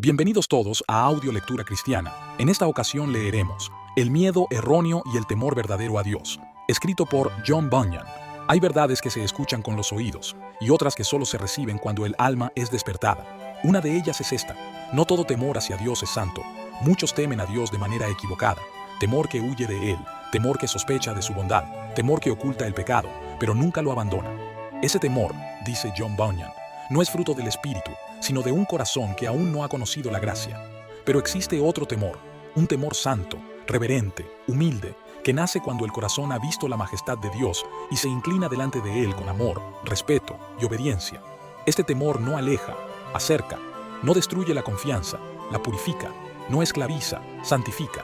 Bienvenidos todos a Audio Lectura Cristiana. En esta ocasión leeremos El miedo erróneo y el temor verdadero a Dios, escrito por John Bunyan. Hay verdades que se escuchan con los oídos y otras que solo se reciben cuando el alma es despertada. Una de ellas es esta: no todo temor hacia Dios es santo. Muchos temen a Dios de manera equivocada. Temor que huye de Él, temor que sospecha de su bondad, temor que oculta el pecado, pero nunca lo abandona. Ese temor, dice John Bunyan, no es fruto del espíritu, sino de un corazón que aún no ha conocido la gracia. Pero existe otro temor, un temor santo, reverente, humilde, que nace cuando el corazón ha visto la majestad de Dios y se inclina delante de Él con amor, respeto y obediencia. Este temor no aleja, acerca, no destruye la confianza, la purifica, no esclaviza, santifica.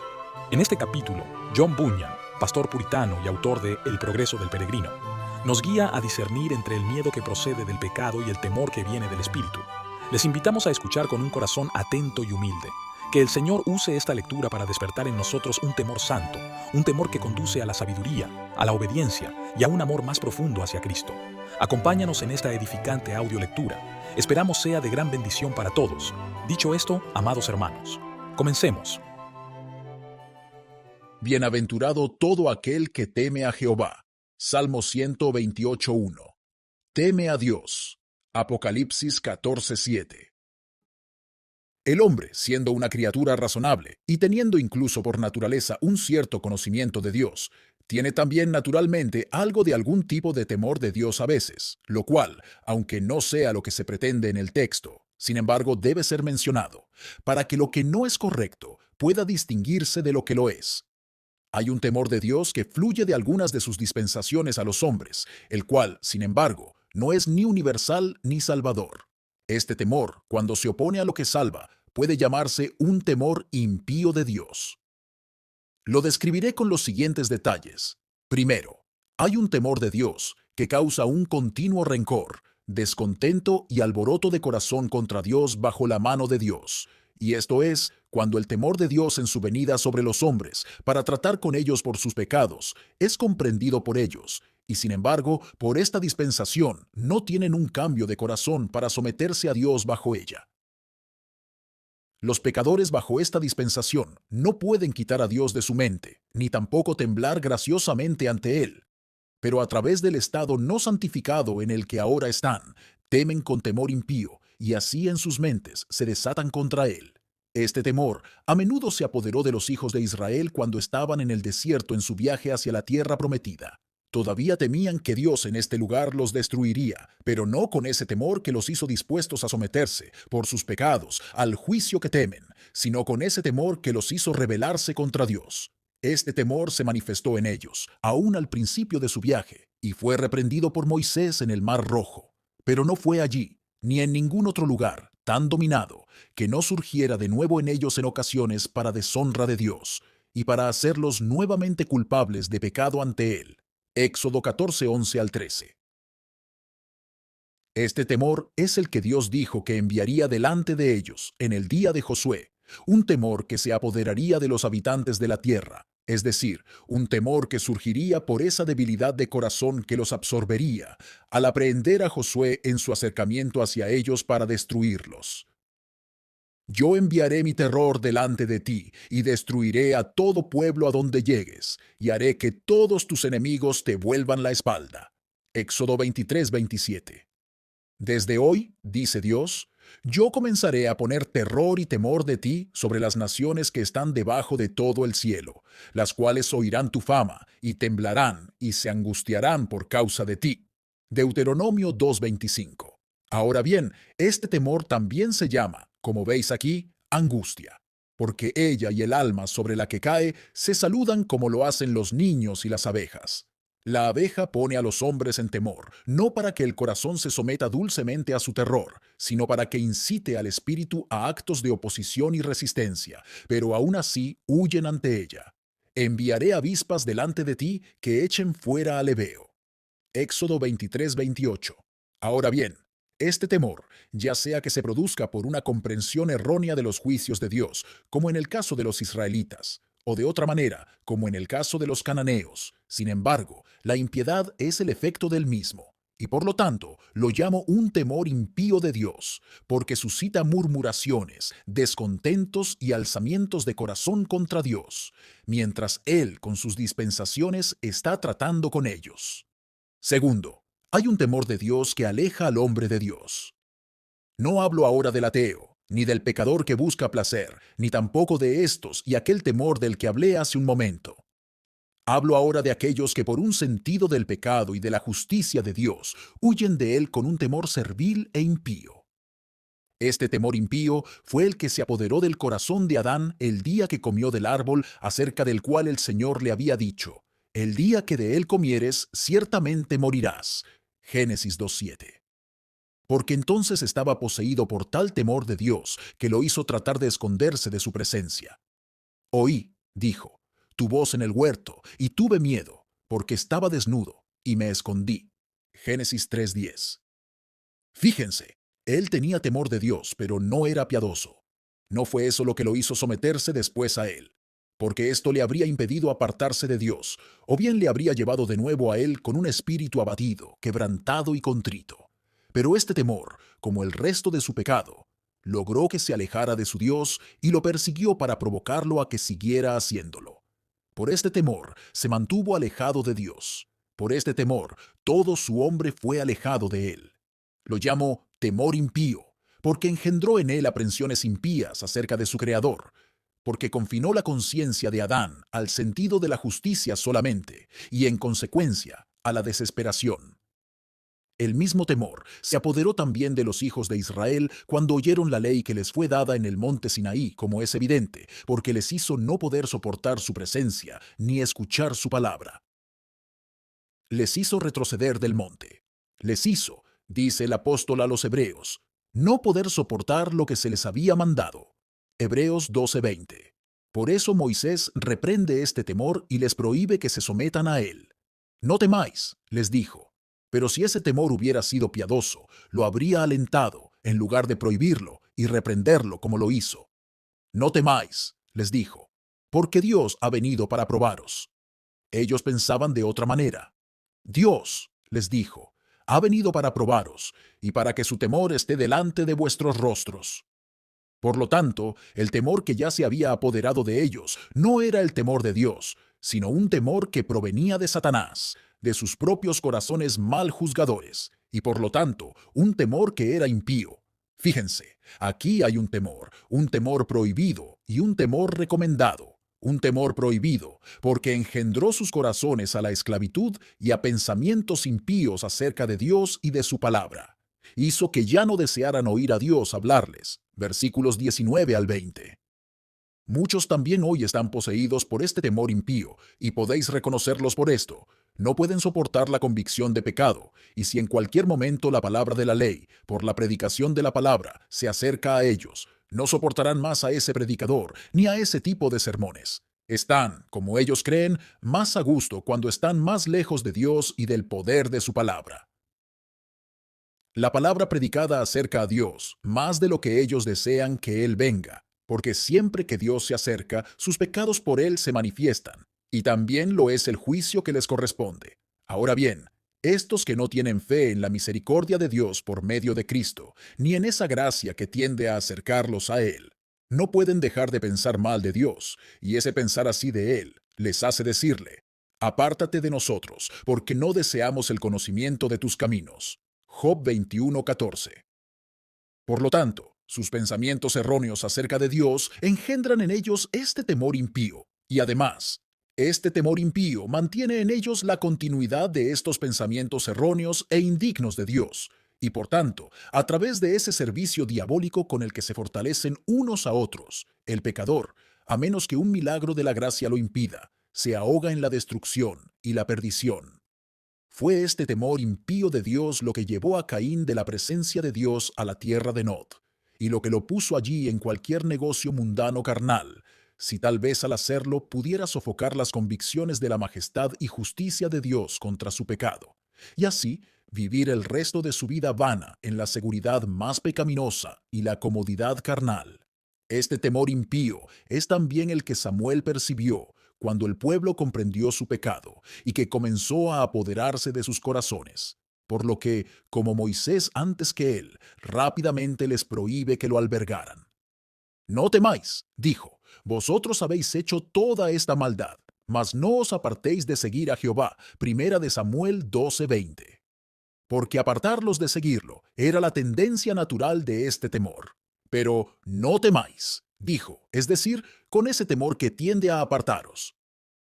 En este capítulo, John Bunyan, pastor puritano y autor de El progreso del peregrino, nos guía a discernir entre el miedo que procede del pecado y el temor que viene del espíritu. Les invitamos a escuchar con un corazón atento y humilde. Que el Señor use esta lectura para despertar en nosotros un temor santo, un temor que conduce a la sabiduría, a la obediencia y a un amor más profundo hacia Cristo. Acompáñanos en esta edificante audiolectura. Esperamos sea de gran bendición para todos. Dicho esto, amados hermanos, comencemos. Bienaventurado todo aquel que teme a Jehová. Salmo 128:1. Teme a Dios. Apocalipsis 14:7. El hombre, siendo una criatura razonable y teniendo incluso por naturaleza un cierto conocimiento de Dios, tiene también naturalmente algo de algún tipo de temor de Dios a veces, lo cual, aunque no sea lo que se pretende en el texto, sin embargo debe ser mencionado, para que lo que no es correcto pueda distinguirse de lo que lo es. Hay un temor de Dios que fluye de algunas de sus dispensaciones a los hombres, el cual, sin embargo, no es ni universal ni salvador. Este temor, cuando se opone a lo que salva, puede llamarse un temor impío de Dios. Lo describiré con los siguientes detalles. Primero, hay un temor de Dios que causa un continuo rencor, descontento y alboroto de corazón contra Dios bajo la mano de Dios. Y esto es cuando el temor de Dios en su venida sobre los hombres para tratar con ellos por sus pecados es comprendido por ellos, y sin embargo, por esta dispensación no tienen un cambio de corazón para someterse a Dios bajo ella. Los pecadores bajo esta dispensación no pueden quitar a Dios de su mente, ni tampoco temblar graciosamente ante Él. Pero a través del estado no santificado en el que ahora están, temen con temor impío, y así en sus mentes se desatan contra Él. Este temor a menudo se apoderó de los hijos de Israel cuando estaban en el desierto en su viaje hacia la tierra prometida. Todavía temían que Dios en este lugar los destruiría, pero no con ese temor que los hizo dispuestos a someterse, por sus pecados, al juicio que temen, sino con ese temor que los hizo rebelarse contra Dios. Este temor se manifestó en ellos, aún al principio de su viaje, y fue reprendido por Moisés en el Mar Rojo. Pero no fue allí, ni en ningún otro lugar, tan dominado, que no surgiera de nuevo en ellos en ocasiones para deshonra de Dios, y para hacerlos nuevamente culpables de pecado ante Él. Éxodo 14:11 al 13. Este temor es el que Dios dijo que enviaría delante de ellos en el día de Josué, un temor que se apoderaría de los habitantes de la tierra, es decir, un temor que surgiría por esa debilidad de corazón que los absorbería al aprehender a Josué en su acercamiento hacia ellos para destruirlos. Yo enviaré mi terror delante de ti, y destruiré a todo pueblo a donde llegues, y haré que todos tus enemigos te vuelvan la espalda. Éxodo 23:27. Desde hoy, dice Dios, yo comenzaré a poner terror y temor de ti sobre las naciones que están debajo de todo el cielo, las cuales oirán tu fama, y temblarán, y se angustiarán por causa de ti. Deuteronomio 2:25. Ahora bien, este temor también se llama, como veis aquí, angustia, porque ella y el alma sobre la que cae se saludan como lo hacen los niños y las abejas. La abeja pone a los hombres en temor, no para que el corazón se someta dulcemente a su terror, sino para que incite al espíritu a actos de oposición y resistencia, pero aún así huyen ante ella. Enviaré avispas delante de ti que echen fuera al heveo. Éxodo 23:28. Ahora bien, este temor, ya sea que se produzca por una comprensión errónea de los juicios de Dios, como en el caso de los israelitas, o de otra manera, como en el caso de los cananeos. Sin embargo, la impiedad es el efecto del mismo. y por lo tanto lo llamo un temor impío de Dios, porque suscita murmuraciones, descontentos y alzamientos de corazón contra Dios, mientras Él con sus dispensaciones está tratando con ellos. Segundo, hay un temor de Dios que aleja al hombre de Dios. No hablo ahora del ateo, ni del pecador que busca placer, ni tampoco de estos y aquel temor del que hablé hace un momento. Hablo ahora de aquellos que por un sentido del pecado y de la justicia de Dios huyen de él con un temor servil e impío. Este temor impío fue el que se apoderó del corazón de Adán el día que comió del árbol acerca del cual el Señor le había dicho: el día que de él comieres, ciertamente morirás. Génesis 2:7. Porque entonces estaba poseído por tal temor de Dios que lo hizo tratar de esconderse de su presencia. Oí, dijo, tu voz en el huerto, y tuve miedo, porque estaba desnudo, y me escondí. Génesis 3:10. Fíjense, él tenía temor de Dios, pero no era piadoso. No fue eso lo que lo hizo someterse después a él, porque esto le habría impedido apartarse de Dios, o bien le habría llevado de nuevo a él con un espíritu abatido, quebrantado y contrito. Pero este temor, como el resto de su pecado, logró que se alejara de su Dios y lo persiguió para provocarlo a que siguiera haciéndolo. Por este temor se mantuvo alejado de Dios. Por este temor todo su hombre fue alejado de él. Lo llamo temor impío, porque engendró en él aprensiones impías acerca de su Creador, porque confinó la conciencia de Adán al sentido de la justicia solamente, y en consecuencia a la desesperación. El mismo temor se apoderó también de los hijos de Israel cuando oyeron la ley que les fue dada en el monte Sinaí, como es evidente, porque les hizo no poder soportar su presencia ni escuchar su palabra. Les hizo retroceder del monte. Les hizo, dice el apóstol a los hebreos, no poder soportar lo que se les había mandado. Hebreos 12:20. Por eso Moisés reprende este temor y les prohíbe que se sometan a él. No temáis, les dijo. Pero si ese temor hubiera sido piadoso, lo habría alentado, en lugar de prohibirlo y reprenderlo como lo hizo. No temáis, les dijo, porque Dios ha venido para probaros. Ellos pensaban de otra manera. Dios, les dijo, ha venido para probaros, y para que su temor esté delante de vuestros rostros. Por lo tanto, el temor que ya se había apoderado de ellos no era el temor de Dios, sino un temor que provenía de Satanás, de sus propios corazones mal juzgadores, y por lo tanto, un temor que era impío. Fíjense, aquí hay un temor prohibido y un temor recomendado. Un temor prohibido, porque engendró sus corazones a la esclavitud y a pensamientos impíos acerca de Dios y de su palabra. Hizo que ya no desearan oír a Dios hablarles. Versículos 19 al 20. Muchos también hoy están poseídos por este temor impío, y podéis reconocerlos por esto. No pueden soportar la convicción de pecado, y si en cualquier momento la palabra de la ley, por la predicación de la palabra, se acerca a ellos, no soportarán más a ese predicador, ni a ese tipo de sermones. Están, como ellos creen, más a gusto cuando están más lejos de Dios y del poder de su palabra. La palabra predicada acerca a Dios, más de lo que ellos desean que Él venga, porque siempre que Dios se acerca, sus pecados por Él se manifiestan, y también lo es el juicio que les corresponde. Ahora bien, estos que no tienen fe en la misericordia de Dios por medio de Cristo, ni en esa gracia que tiende a acercarlos a Él, no pueden dejar de pensar mal de Dios, y ese pensar así de Él les hace decirle: apártate de nosotros, porque no deseamos el conocimiento de tus caminos. Job 21:14. Por lo tanto, sus pensamientos erróneos acerca de Dios engendran en ellos este temor impío, y además, este temor impío mantiene en ellos la continuidad de estos pensamientos erróneos e indignos de Dios, y por tanto, a través de ese servicio diabólico con el que se fortalecen unos a otros, el pecador, a menos que un milagro de la gracia lo impida, se ahoga en la destrucción y la perdición. Fue este temor impío de Dios lo que llevó a Caín de la presencia de Dios a la tierra de Nod, y lo que lo puso allí en cualquier negocio mundano carnal, si tal vez al hacerlo pudiera sofocar las convicciones de la majestad y justicia de Dios contra su pecado, y así vivir el resto de su vida vana en la seguridad más pecaminosa y la comodidad carnal. Este temor impío es también el que Samuel percibió cuando el pueblo comprendió su pecado y que comenzó a apoderarse de sus corazones. por lo que, como Moisés antes que él, rápidamente les prohíbe que lo albergaran. No temáis, dijo, vosotros habéis hecho toda esta maldad, mas no os apartéis de seguir a Jehová. Primera de Samuel 12:20. Porque apartarlos de seguirlo era la tendencia natural de este temor. Pero no temáis, dijo, es decir, con ese temor que tiende a apartaros.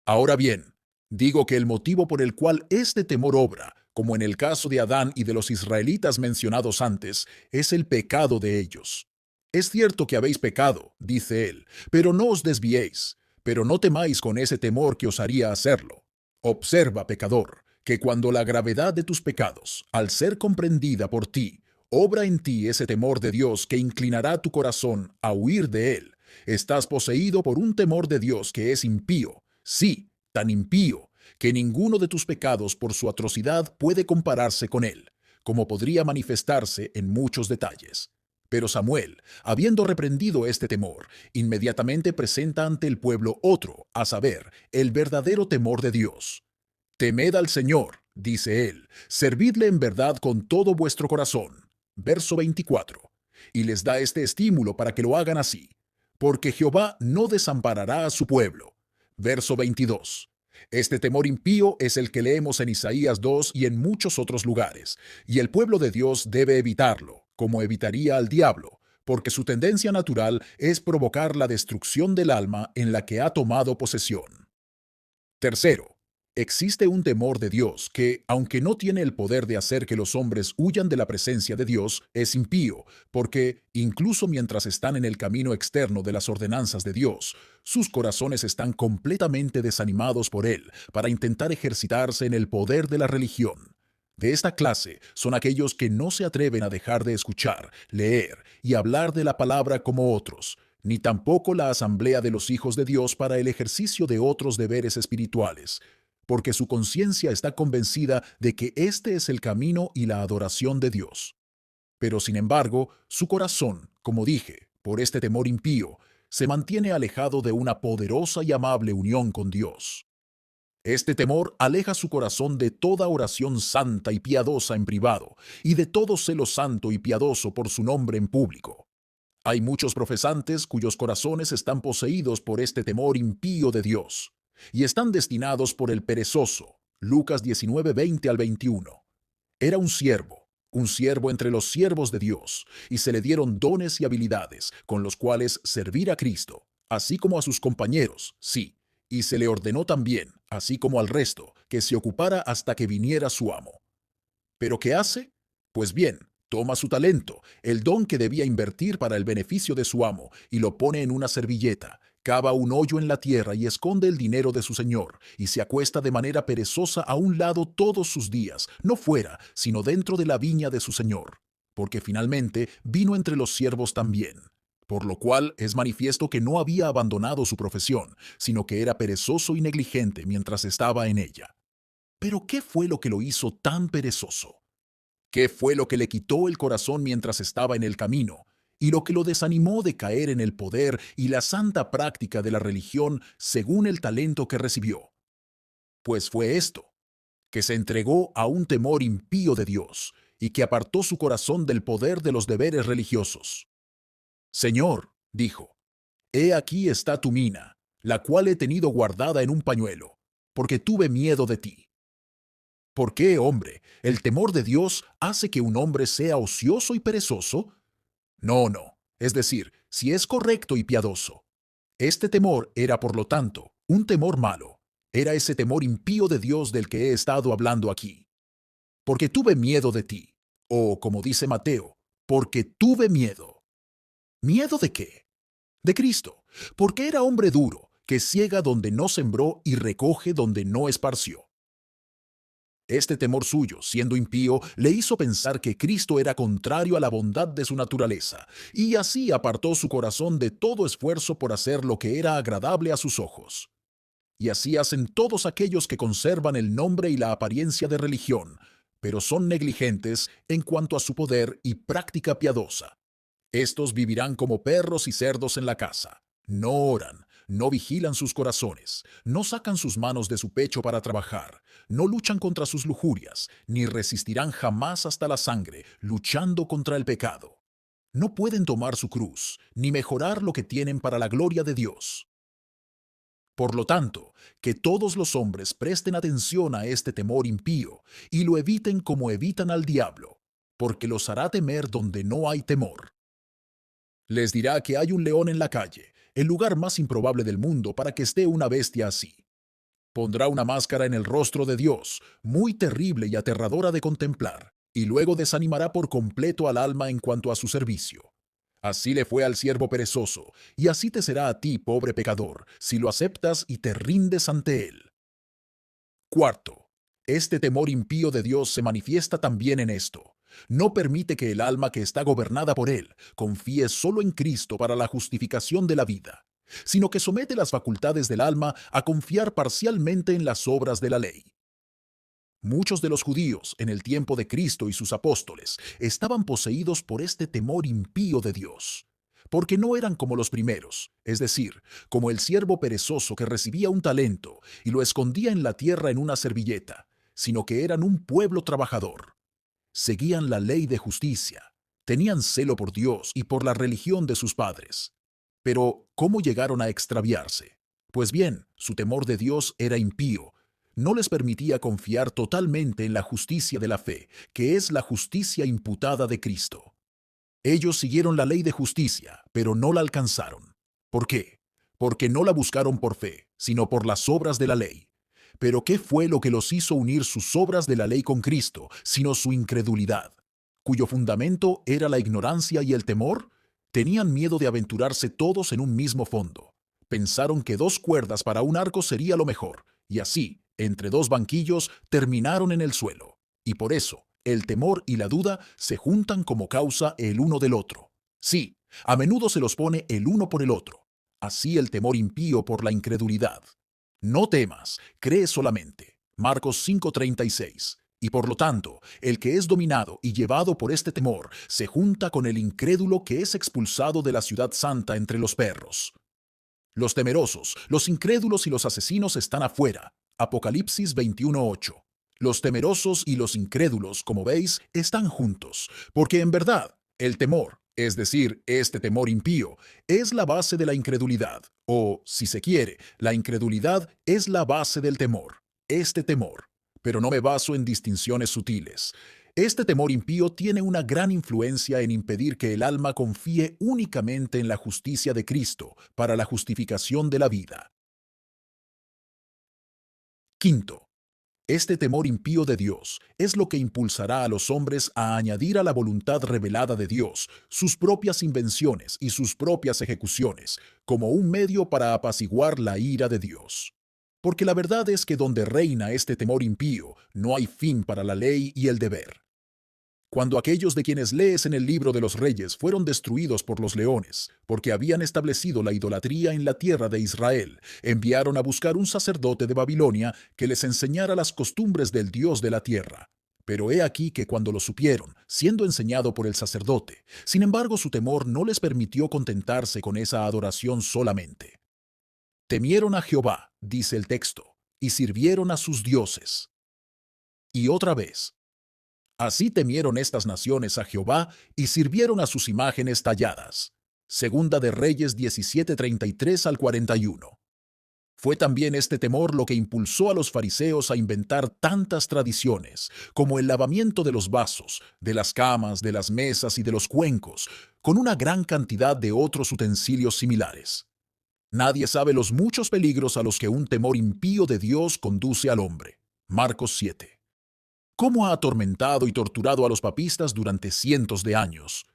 Ahora bien, digo que el motivo por el cual este temor obra, como en el caso de Adán y de los israelitas mencionados antes, es el pecado de ellos. Es cierto que habéis pecado, dice él, pero no os desviéis, pero no temáis con ese temor que os haría hacerlo. Observa, pecador, que cuando la gravedad de tus pecados, al ser comprendida por ti, obra en ti ese temor de Dios que inclinará tu corazón a huir de él, estás poseído por un temor de Dios que es impío, sí, tan impío, que ninguno de tus pecados por su atrocidad puede compararse con él, como podría manifestarse en muchos detalles. Pero Samuel, habiendo reprendido este temor, inmediatamente presenta ante el pueblo otro, a saber, el verdadero temor de Dios. Temed al Señor, dice él, servidle en verdad con todo vuestro corazón. Verso 24. Y les da este estímulo para que lo hagan así, porque Jehová no desamparará a su pueblo. Verso 22. Este temor impío es el que leemos en Isaías 2 y en muchos otros lugares, y el pueblo de Dios debe evitarlo, como evitaría al diablo, porque su tendencia natural es provocar la destrucción del alma en la que ha tomado posesión. Tercero, existe un temor de Dios que, aunque no tiene el poder de hacer que los hombres huyan de la presencia de Dios, es impío, porque, incluso mientras están en el camino externo de las ordenanzas de Dios, sus corazones están completamente desanimados por Él para intentar ejercitarse en el poder de la religión. De esta clase son aquellos que no se atreven a dejar de escuchar, leer y hablar de la palabra como otros, ni tampoco la asamblea de los hijos de Dios para el ejercicio de otros deberes espirituales, porque su conciencia está convencida de que este es el camino y la adoración de Dios. Pero sin embargo, su corazón, como dije, por este temor impío, se mantiene alejado de una poderosa y amable unión con Dios. Este temor aleja su corazón de toda oración santa y piadosa en privado, y de todo celo santo y piadoso por su nombre en público. Hay muchos profesantes cuyos corazones están poseídos por este temor impío de Dios, y están destinados por el perezoso. Lucas 19:20 al 21. Era un siervo entre los siervos de Dios, y se le dieron dones y habilidades con los cuales servir a Cristo, así como a sus compañeros, sí, y se le ordenó también, así como al resto, que se ocupara hasta que viniera su amo. ¿Pero qué hace? Pues bien, toma su talento, el don que debía invertir para el beneficio de su amo, y lo pone en una servilleta, cava un hoyo en la tierra y esconde el dinero de su señor, y se acuesta de manera perezosa a un lado todos sus días, no fuera, sino dentro de la viña de su señor, porque finalmente vino entre los siervos también. Por lo cual es manifiesto que no había abandonado su profesión, sino que era perezoso y negligente mientras estaba en ella. Pero ¿qué fue lo que lo hizo tan perezoso? ¿Qué fue lo que le quitó el corazón mientras estaba en el camino, y lo que lo desanimó de caer en el poder y la santa práctica de la religión según el talento que recibió? Pues fue esto, que se entregó a un temor impío de Dios, y que apartó su corazón del poder de los deberes religiosos. Señor, dijo, he aquí está tu mina, la cual he tenido guardada en un pañuelo, porque tuve miedo de ti. ¿Por qué, hombre, el temor de Dios hace que un hombre sea ocioso y perezoso? No, no. Es decir, si es correcto y piadoso. Este temor era, por lo tanto, un temor malo. Era ese temor impío de Dios del que he estado hablando aquí. Porque tuve miedo de ti. O, como dice Mateo, porque tuve miedo. ¿Miedo de qué? De Cristo. Porque era hombre duro, que ciega donde no sembró y recoge donde no esparció. Este temor suyo, siendo impío, le hizo pensar que Cristo era contrario a la bondad de su naturaleza, y así apartó su corazón de todo esfuerzo por hacer lo que era agradable a sus ojos. Y así hacen todos aquellos que conservan el nombre y la apariencia de religión, pero son negligentes en cuanto a su poder y práctica piadosa. Estos vivirán como perros y cerdos en la casa. No oran, no vigilan sus corazones, no sacan sus manos de su pecho para trabajar, no luchan contra sus lujurias, ni resistirán jamás hasta la sangre, luchando contra el pecado. No pueden tomar su cruz, ni mejorar lo que tienen para la gloria de Dios. Por lo tanto, que todos los hombres presten atención a este temor impío y lo eviten como evitan al diablo, porque los hará temer donde no hay temor. Les dirá que hay un león en la calle, el lugar más improbable del mundo para que esté una bestia así. Pondrá una máscara en el rostro de Dios, muy terrible y aterradora de contemplar, y luego desanimará por completo al alma en cuanto a su servicio. Así le fue al siervo perezoso, y así te será a ti, pobre pecador, si lo aceptas y te rindes ante él. Cuarto, este temor impío de Dios se manifiesta también en esto. No permite que el alma que está gobernada por él confíe solo en Cristo para la justificación de la vida, sino que somete las facultades del alma a confiar parcialmente en las obras de la ley. Muchos de los judíos en el tiempo de Cristo y sus apóstoles estaban poseídos por este temor impío de Dios, porque no eran como los primeros, es decir, como el siervo perezoso que recibía un talento y lo escondía en la tierra en una servilleta, sino que eran un pueblo trabajador. Seguían la ley de justicia, tenían celo por Dios y por la religión de sus padres. Pero, ¿cómo llegaron a extraviarse? Pues bien, su temor de Dios era impío. No les permitía confiar totalmente en la justicia de la fe, que es la justicia imputada de Cristo. Ellos siguieron la ley de justicia, pero no la alcanzaron. ¿Por qué? Porque no la buscaron por fe, sino por las obras de la ley. Pero ¿qué fue lo que los hizo unir sus obras de la ley con Cristo, sino su incredulidad, cuyo fundamento era la ignorancia y el temor? Tenían miedo de aventurarse todos en un mismo fondo. Pensaron que 2 cuerdas para un arco sería lo mejor, y así, entre 2 banquillos, terminaron en el suelo. Y por eso, el temor y la duda se juntan como causa el uno del otro. Sí, a menudo se los pone el uno por el otro. Así el temor impío por la incredulidad. No temas, cree solamente. Marcos 5:36. Y por lo tanto, el que es dominado y llevado por este temor se junta con el incrédulo que es expulsado de la ciudad santa entre los perros. Los temerosos, los incrédulos y los asesinos están afuera. Apocalipsis 21:8. Los temerosos y los incrédulos, como veis, están juntos, porque en verdad, el temor, es decir, este temor impío, es la base de la incredulidad, o, si se quiere, la incredulidad es la base del temor, este temor. Pero no me baso en distinciones sutiles. Este temor impío tiene una gran influencia en impedir que el alma confíe únicamente en la justicia de Cristo para la justificación de la vida. Quinto, este temor impío de Dios es lo que impulsará a los hombres a añadir a la voluntad revelada de Dios sus propias invenciones y sus propias ejecuciones, como un medio para apaciguar la ira de Dios. Porque la verdad es que donde reina este temor impío, no hay fin para la ley y el deber. Cuando aquellos de quienes lees en el libro de los reyes fueron destruidos por los leones, porque habían establecido la idolatría en la tierra de Israel, enviaron a buscar un sacerdote de Babilonia que les enseñara las costumbres del Dios de la tierra. Pero he aquí que cuando lo supieron, siendo enseñado por el sacerdote, sin embargo su temor no les permitió contentarse con esa adoración solamente. Temieron a Jehová, dice el texto, y sirvieron a sus dioses. Y otra vez, así temieron estas naciones a Jehová y sirvieron a sus imágenes talladas. Segunda de Reyes 17:33 al 41. Fue también este temor lo que impulsó a los fariseos a inventar tantas tradiciones, como el lavamiento de los vasos, de las camas, de las mesas y de los cuencos, con una gran cantidad de otros utensilios similares. Nadie sabe los muchos peligros a los que un temor impío de Dios conduce al hombre. Marcos 7. ¿Cómo ha atormentado y torturado a los papistas durante cientos de años?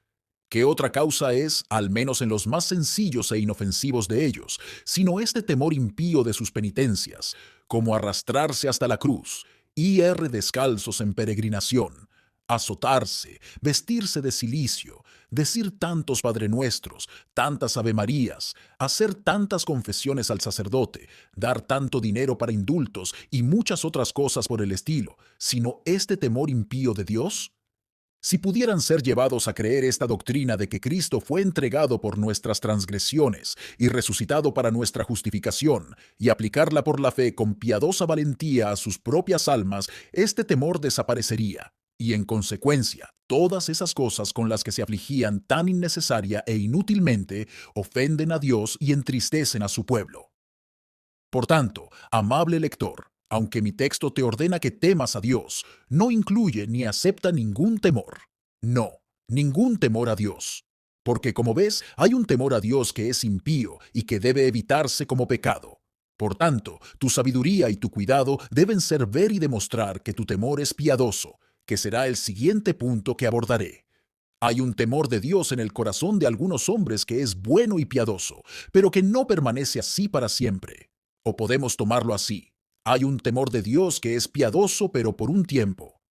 ¿Qué otra causa es, al menos en los más sencillos e inofensivos de ellos, sino este temor impío de sus penitencias, como arrastrarse hasta la cruz, ir descalzos en peregrinación, azotarse, vestirse de cilicio, decir tantos Padre Nuestros, tantas Avemarías, hacer tantas confesiones al sacerdote, dar tanto dinero para indultos y muchas otras cosas por el estilo, sino este temor impío de Dios? Si pudieran ser llevados a creer esta doctrina de que Cristo fue entregado por nuestras transgresiones y resucitado para nuestra justificación, y aplicarla por la fe con piadosa valentía a sus propias almas, este temor desaparecería, y en consecuencia, todas esas cosas con las que se afligían tan innecesaria e inútilmente ofenden a Dios y entristecen a su pueblo. Por tanto, amable lector, aunque mi texto te ordena que temas a Dios, no incluye ni acepta ningún temor. No, ningún temor a Dios. Porque como ves, hay un temor a Dios que es impío y que debe evitarse como pecado. Por tanto, tu sabiduría y tu cuidado deben ser ver y demostrar que tu temor es piadoso, que será el siguiente punto que abordaré. Hay un temor de Dios en el corazón de algunos hombres que es bueno y piadoso, pero que no permanece así para siempre. O podemos tomarlo así. Hay un temor de Dios que es piadoso, pero por un tiempo.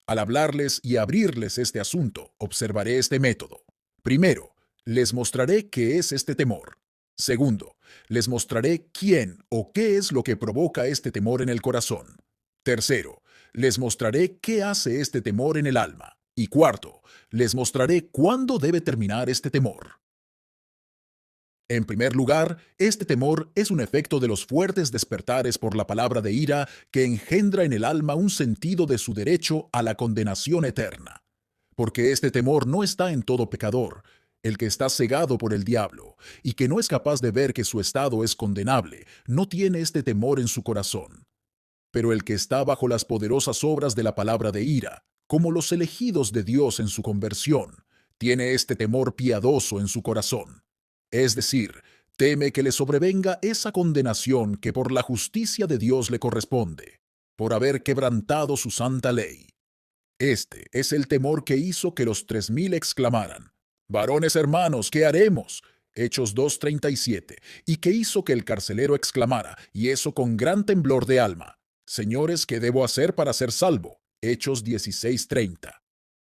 Al hablarles y abrirles este asunto, observaré este método. Primero, les mostraré qué es este temor. Segundo, les mostraré quién o qué es lo que provoca este temor en el corazón. Tercero, les mostraré qué hace este temor en el alma. Y cuarto, les mostraré cuándo debe terminar este temor. En primer lugar, este temor es un efecto de los fuertes despertares por la palabra de ira que engendra en el alma un sentido de su derecho a la condenación eterna. Porque este temor no está en todo pecador, el que está cegado por el diablo, y que no es capaz de ver que su estado es condenable, no tiene este temor en su corazón. Pero el que está bajo las poderosas obras de la palabra de ira, como los elegidos de Dios en su conversión, tiene este temor piadoso en su corazón. Es decir, teme que le sobrevenga esa condenación que por la justicia de Dios le corresponde, por haber quebrantado su santa ley. Este es el temor que hizo que los 3000 exclamaran: «Varones hermanos, ¿qué haremos?». Hechos 2:37, y que hizo que el carcelero exclamara, y eso con gran temblor de alma: «Señores, ¿qué debo hacer para ser salvo?». Hechos 16:30.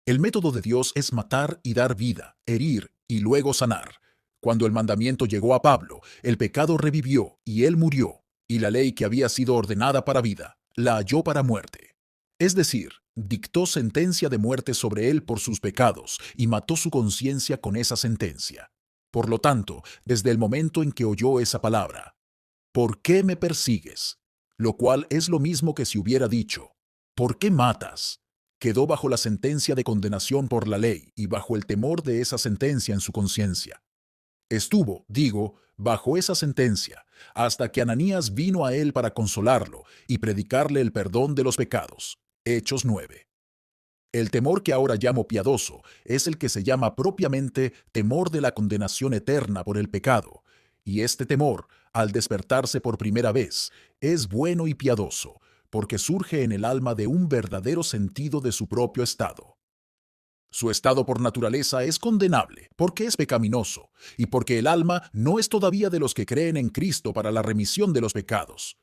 El método de Dios es matar y dar vida, herir y luego sanar. Cuando el mandamiento llegó a Pablo, el pecado revivió y él murió, y la ley que había sido ordenada para vida, la halló para muerte. Es decir, dictó sentencia de muerte sobre él por sus pecados y mató su conciencia con esa sentencia. Por lo tanto, desde el momento en que oyó esa palabra, «¿Por qué me persigues?», lo cual es lo mismo que si hubiera dicho, «¿Por qué matas?», quedó bajo la sentencia de condenación por la ley y bajo el temor de esa sentencia en su conciencia. Estuvo, digo, bajo esa sentencia, hasta que Ananías vino a él para consolarlo y predicarle el perdón de los pecados. Hechos 9. El temor que ahora llamo piadoso es el que se llama propiamente temor de la condenación eterna por el pecado, y este temor, al despertarse por primera vez, es bueno y piadoso, porque surge en el alma de un verdadero sentido de su propio estado. Su estado por naturaleza es condenable, porque es pecaminoso, y porque el alma no es todavía de los que creen en Cristo para la remisión de los pecados.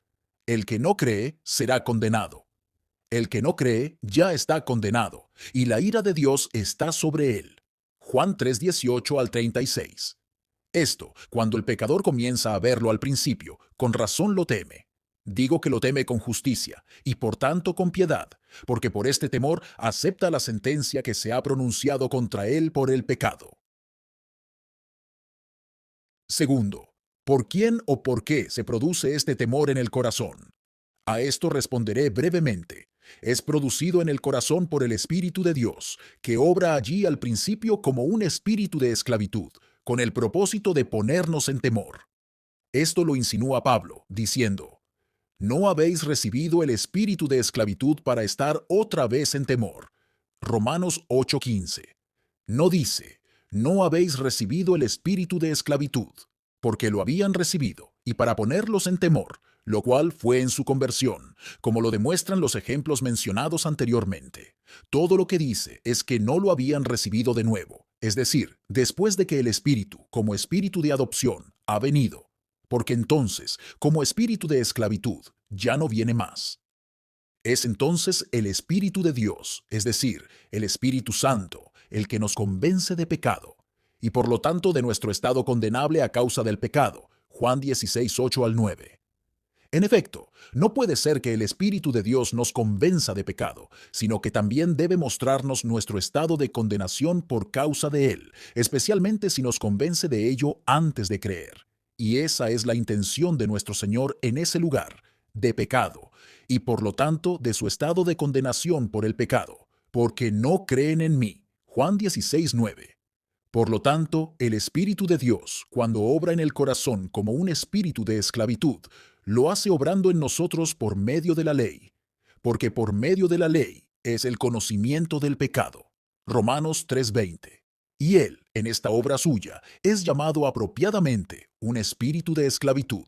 El que no cree será condenado. El que no cree ya está condenado, y la ira de Dios está sobre él. Juan 3:18 al 36. Esto, cuando el pecador comienza a verlo al principio, con razón lo teme. Digo que lo teme con justicia, y por tanto con piedad, porque por este temor acepta la sentencia que se ha pronunciado contra él por el pecado. Segundo, ¿por quién o por qué se produce este temor en el corazón? A esto responderé brevemente. Es producido en el corazón por el Espíritu de Dios, que obra allí al principio como un espíritu de esclavitud, con el propósito de ponernos en temor. Esto lo insinúa Pablo, diciendo: «No habéis recibido el espíritu de esclavitud para estar otra vez en temor». Romanos 8:15. No dice: «No habéis recibido el espíritu de esclavitud», porque lo habían recibido, y para ponerlos en temor, lo cual fue en su conversión, como lo demuestran los ejemplos mencionados anteriormente. Todo lo que dice es que no lo habían recibido de nuevo, es decir, después de que el Espíritu, como espíritu de adopción, ha venido, porque entonces, como espíritu de esclavitud, ya no viene más. Es entonces el Espíritu de Dios, es decir, el Espíritu Santo, el que nos convence de pecado, y por lo tanto de nuestro estado condenable a causa del pecado. Juan 16:8 al 9. En efecto, no puede ser que el Espíritu de Dios nos convenza de pecado, sino que también debe mostrarnos nuestro estado de condenación por causa de él, especialmente si nos convence de ello antes de creer. Y esa es la intención de nuestro Señor en ese lugar, de pecado, y por lo tanto de su estado de condenación por el pecado, porque no creen en mí. Juan 16:9. Por lo tanto, el Espíritu de Dios, cuando obra en el corazón como un espíritu de esclavitud, lo hace obrando en nosotros por medio de la ley, porque por medio de la ley es el conocimiento del pecado. Romanos 3:20. Y él, en esta obra suya, es llamado apropiadamente un espíritu de esclavitud.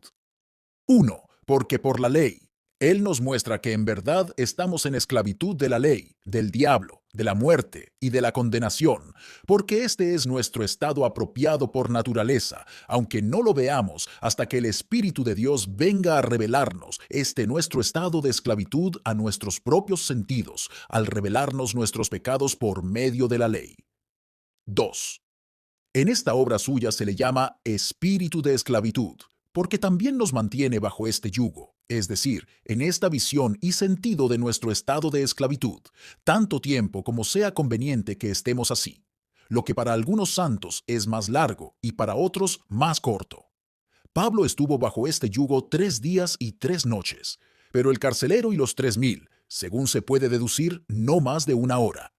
1. Porque por la ley. Él nos muestra que en verdad estamos en esclavitud de la ley, del diablo, de la muerte y de la condenación, porque este es nuestro estado apropiado por naturaleza, aunque no lo veamos hasta que el Espíritu de Dios venga a revelarnos este nuestro estado de esclavitud a nuestros propios sentidos, al revelarnos nuestros pecados por medio de la ley. 2. En esta obra suya se le llama espíritu de esclavitud, porque también nos mantiene bajo este yugo, es decir, en esta visión y sentido de nuestro estado de esclavitud, tanto tiempo como sea conveniente que estemos así, lo que para algunos santos es más largo y para otros más corto. Pablo estuvo bajo este yugo 3 días y 3 noches, pero el carcelero y los 3000, según se puede deducir, no más de 1 hora.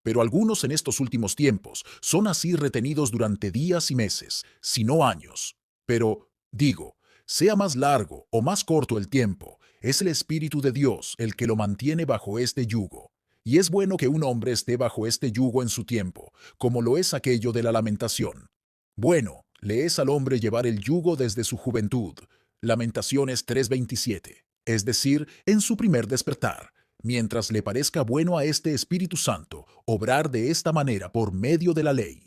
Pero algunos en estos últimos tiempos son así retenidos durante días y meses, si no años. Pero, digo, sea más largo o más corto el tiempo, es el Espíritu de Dios el que lo mantiene bajo este yugo. Y es bueno que un hombre esté bajo este yugo en su tiempo, como lo es aquello de la lamentación. Bueno, le es al hombre llevar el yugo desde su juventud. Lamentaciones 3:27, es decir, en su primer despertar, mientras le parezca bueno a este Espíritu Santo obrar de esta manera por medio de la ley.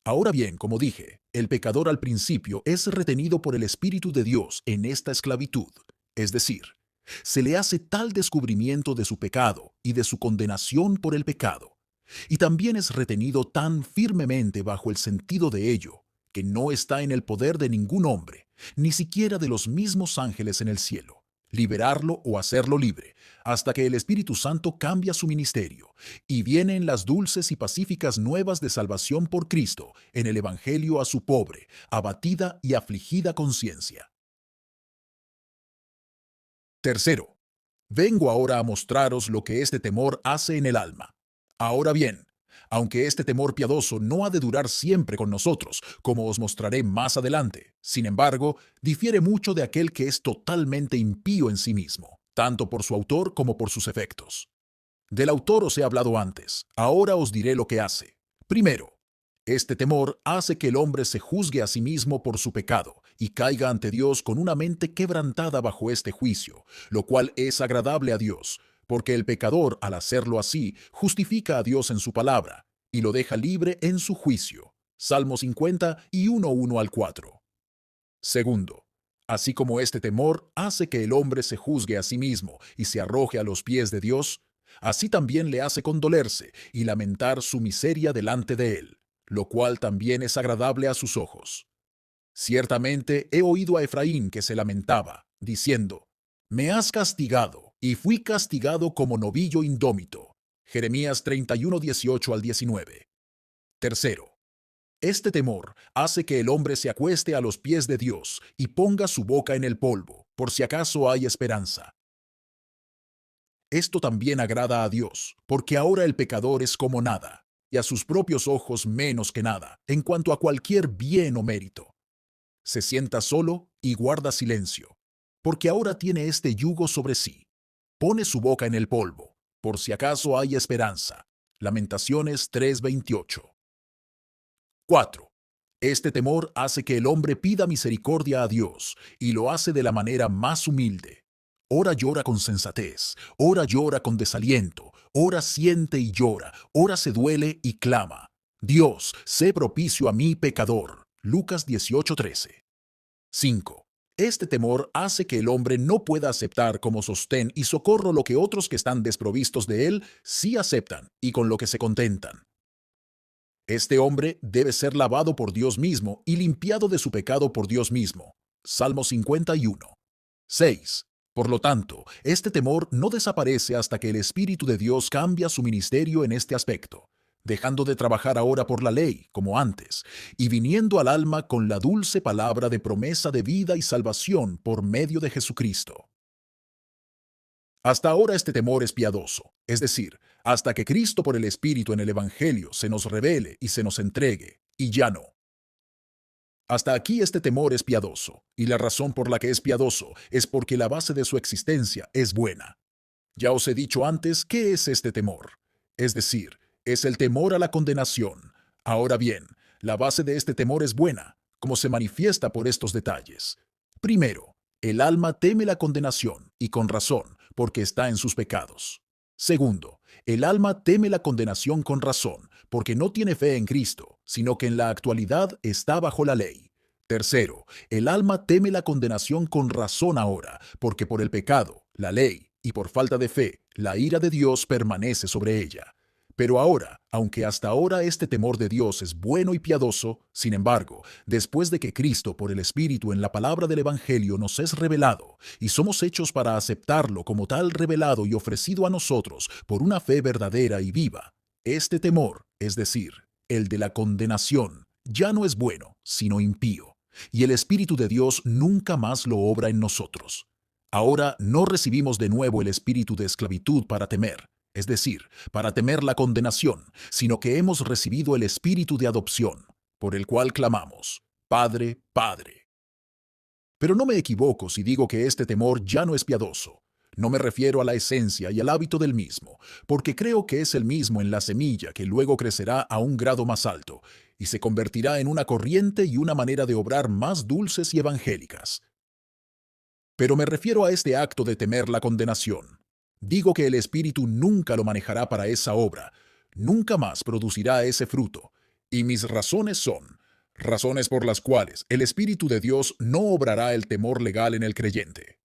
Ahora bien, como dije, el pecador al principio es retenido por el Espíritu de Dios en esta esclavitud, es decir, se le hace tal descubrimiento de su pecado y de su condenación por el pecado, y también es retenido tan firmemente bajo el sentido de ello, que no está en el poder de ningún hombre, ni siquiera de los mismos ángeles en el cielo, liberarlo o hacerlo libre, hasta que el Espíritu Santo cambia su ministerio y vienen las dulces y pacíficas nuevas de salvación por Cristo en el Evangelio a su pobre, abatida y afligida conciencia. Tercero, vengo ahora a mostraros lo que este temor hace en el alma. Ahora bien, aunque este temor piadoso no ha de durar siempre con nosotros, como os mostraré más adelante, sin embargo, difiere mucho de aquel que es totalmente impío en sí mismo, tanto por su autor como por sus efectos. Del autor os he hablado antes, ahora os diré lo que hace. Primero, este temor hace que el hombre se juzgue a sí mismo por su pecado y caiga ante Dios con una mente quebrantada bajo este juicio, lo cual es agradable a Dios, porque el pecador, al hacerlo así, justifica a Dios en su palabra y lo deja libre en su juicio. Salmo 50 y 1:1 al 4. Segundo, así como este temor hace que el hombre se juzgue a sí mismo y se arroje a los pies de Dios, así también le hace condolerse y lamentar su miseria delante de él, lo cual también es agradable a sus ojos. Ciertamente he oído a Efraín que se lamentaba, diciendo, me has castigado, y fui castigado como novillo indómito. Jeremías 31:18 al 19. Tercero, este temor hace que el hombre se acueste a los pies de Dios y ponga su boca en el polvo, por si acaso hay esperanza. Esto también agrada a Dios, porque ahora el pecador es como nada, y a sus propios ojos menos que nada, en cuanto a cualquier bien o mérito. Se sienta solo y guarda silencio, porque ahora tiene este yugo sobre sí. Pone su boca en el polvo, por si acaso hay esperanza. Lamentaciones 3:28. 4. Este temor hace que el hombre pida misericordia a Dios, y lo hace de la manera más humilde. Ora llora con sensatez, ora llora con desaliento, ora siente y llora, ora se duele y clama. Dios, sé propicio a mí pecador. Lucas 18:13. 5. Este temor hace que el hombre no pueda aceptar como sostén y socorro lo que otros que están desprovistos de él sí aceptan y con lo que se contentan. Este hombre debe ser lavado por Dios mismo y limpiado de su pecado por Dios mismo. Salmo 51. 6. Por lo tanto, este temor no desaparece hasta que el Espíritu de Dios cambia su ministerio en este aspecto, dejando de trabajar ahora por la ley, como antes, y viniendo al alma con la dulce palabra de promesa de vida y salvación por medio de Jesucristo. Hasta ahora este temor es piadoso, es decir, hasta que Cristo por el Espíritu en el Evangelio se nos revele y se nos entregue, y ya no. Hasta aquí este temor es piadoso, y la razón por la que es piadoso es porque la base de su existencia es buena. Ya os he dicho antes qué es este temor, es decir, es el temor a la condenación. Ahora bien, la base de este temor es buena, como se manifiesta por estos detalles. Primero, el alma teme la condenación, y con razón, porque está en sus pecados. Segundo, el alma teme la condenación con razón, porque no tiene fe en Cristo, sino que en la actualidad está bajo la ley. Tercero, el alma teme la condenación con razón ahora, porque por el pecado, la ley, y por falta de fe, la ira de Dios permanece sobre ella. Pero ahora, aunque hasta ahora este temor de Dios es bueno y piadoso, sin embargo, después de que Cristo por el Espíritu en la palabra del Evangelio nos es revelado, y somos hechos para aceptarlo como tal revelado y ofrecido a nosotros por una fe verdadera y viva, este temor, es decir, el de la condenación, ya no es bueno, sino impío, y el Espíritu de Dios nunca más lo obra en nosotros. Ahora no recibimos de nuevo el espíritu de esclavitud para temer, es decir, para temer la condenación, sino que hemos recibido el espíritu de adopción, por el cual clamamos, Padre, Padre. Pero no me equivoco si digo que este temor ya no es piadoso. No me refiero a la esencia y al hábito del mismo, porque creo que es el mismo en la semilla que luego crecerá a un grado más alto y se convertirá en una corriente y una manera de obrar más dulces y evangélicas. Pero me refiero a este acto de temer la condenación. Digo que el Espíritu nunca lo manejará para esa obra, nunca más producirá ese fruto, y mis razones son razones por las cuales el Espíritu de Dios no obrará el temor legal en el creyente.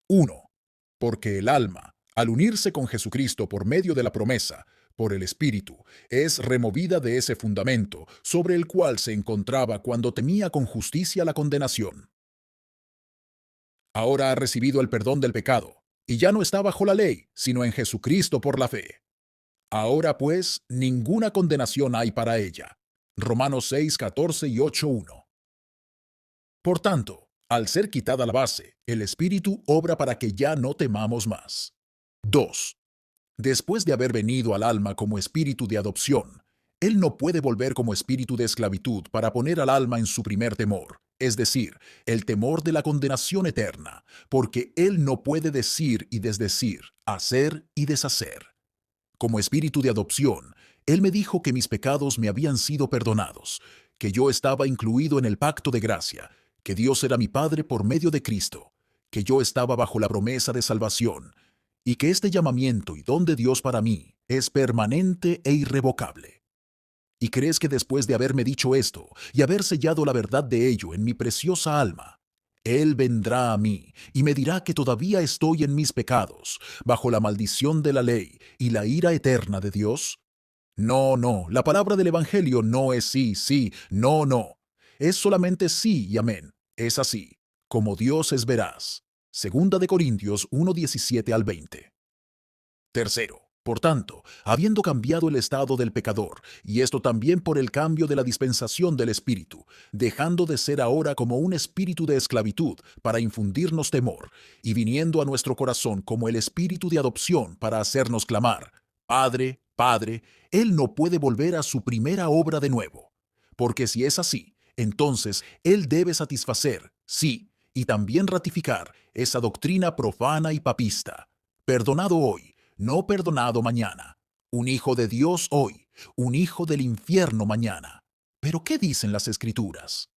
1. Porque el alma, al unirse con Jesucristo por medio de la promesa, por el Espíritu, es removida de ese fundamento sobre el cual se encontraba cuando temía con justicia la condenación. Ahora ha recibido el perdón del pecado, y ya no está bajo la ley, sino en Jesucristo por la fe. Ahora pues, ninguna condenación hay para ella. Romanos 6, 14 y 8:1. Por tanto, al ser quitada la base, el Espíritu obra para que ya no temamos más. 2. Después de haber venido al alma como espíritu de adopción, Él no puede volver como espíritu de esclavitud para poner al alma en su primer temor, es decir, el temor de la condenación eterna, porque Él no puede decir y desdecir, hacer y deshacer. Como espíritu de adopción, Él me dijo que mis pecados me habían sido perdonados, que yo estaba incluido en el pacto de gracia, que Dios era mi Padre por medio de Cristo, que yo estaba bajo la promesa de salvación, y que este llamamiento y don de Dios para mí es permanente e irrevocable. ¿Y crees que después de haberme dicho esto y haber sellado la verdad de ello en mi preciosa alma, Él vendrá a mí y me dirá que todavía estoy en mis pecados, bajo la maldición de la ley y la ira eterna de Dios? No, no, la palabra del Evangelio no es sí, sí, no, no. Es solamente sí y amén. Es así, como Dios es veraz. Segunda de Corintios 1:17 al 20. Tercero, por tanto, habiendo cambiado el estado del pecador, y esto también por el cambio de la dispensación del Espíritu, dejando de ser ahora como un espíritu de esclavitud para infundirnos temor, y viniendo a nuestro corazón como el espíritu de adopción para hacernos clamar, Padre, Padre, Él no puede volver a su primera obra de nuevo. Porque si es así, entonces Él debe satisfacer, sí, y también ratificar esa doctrina profana y papista. Perdonado hoy, no perdonado mañana. Un hijo de Dios hoy, un hijo del infierno mañana. ¿Pero qué dicen las Escrituras?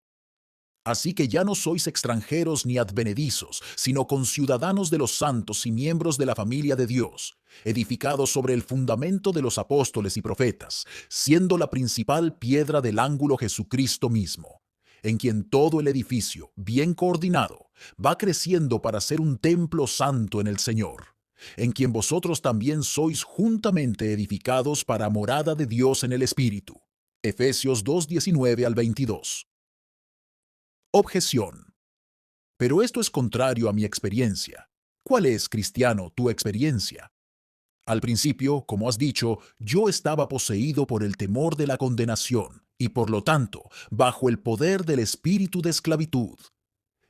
Así que ya no sois extranjeros ni advenedizos, sino conciudadanos de los santos y miembros de la familia de Dios, edificados sobre el fundamento de los apóstoles y profetas, siendo la principal piedra del ángulo Jesucristo mismo, en quien todo el edificio, bien coordinado, va creciendo para ser un templo santo en el Señor, en quien vosotros también sois juntamente edificados para morada de Dios en el Espíritu. Efesios 2:19 al 22. Objeción. Pero esto es contrario a mi experiencia. ¿Cuál es, cristiano, tu experiencia? Al principio, como has dicho, yo estaba poseído por el temor de la condenación y por lo tanto, bajo el poder del espíritu de esclavitud.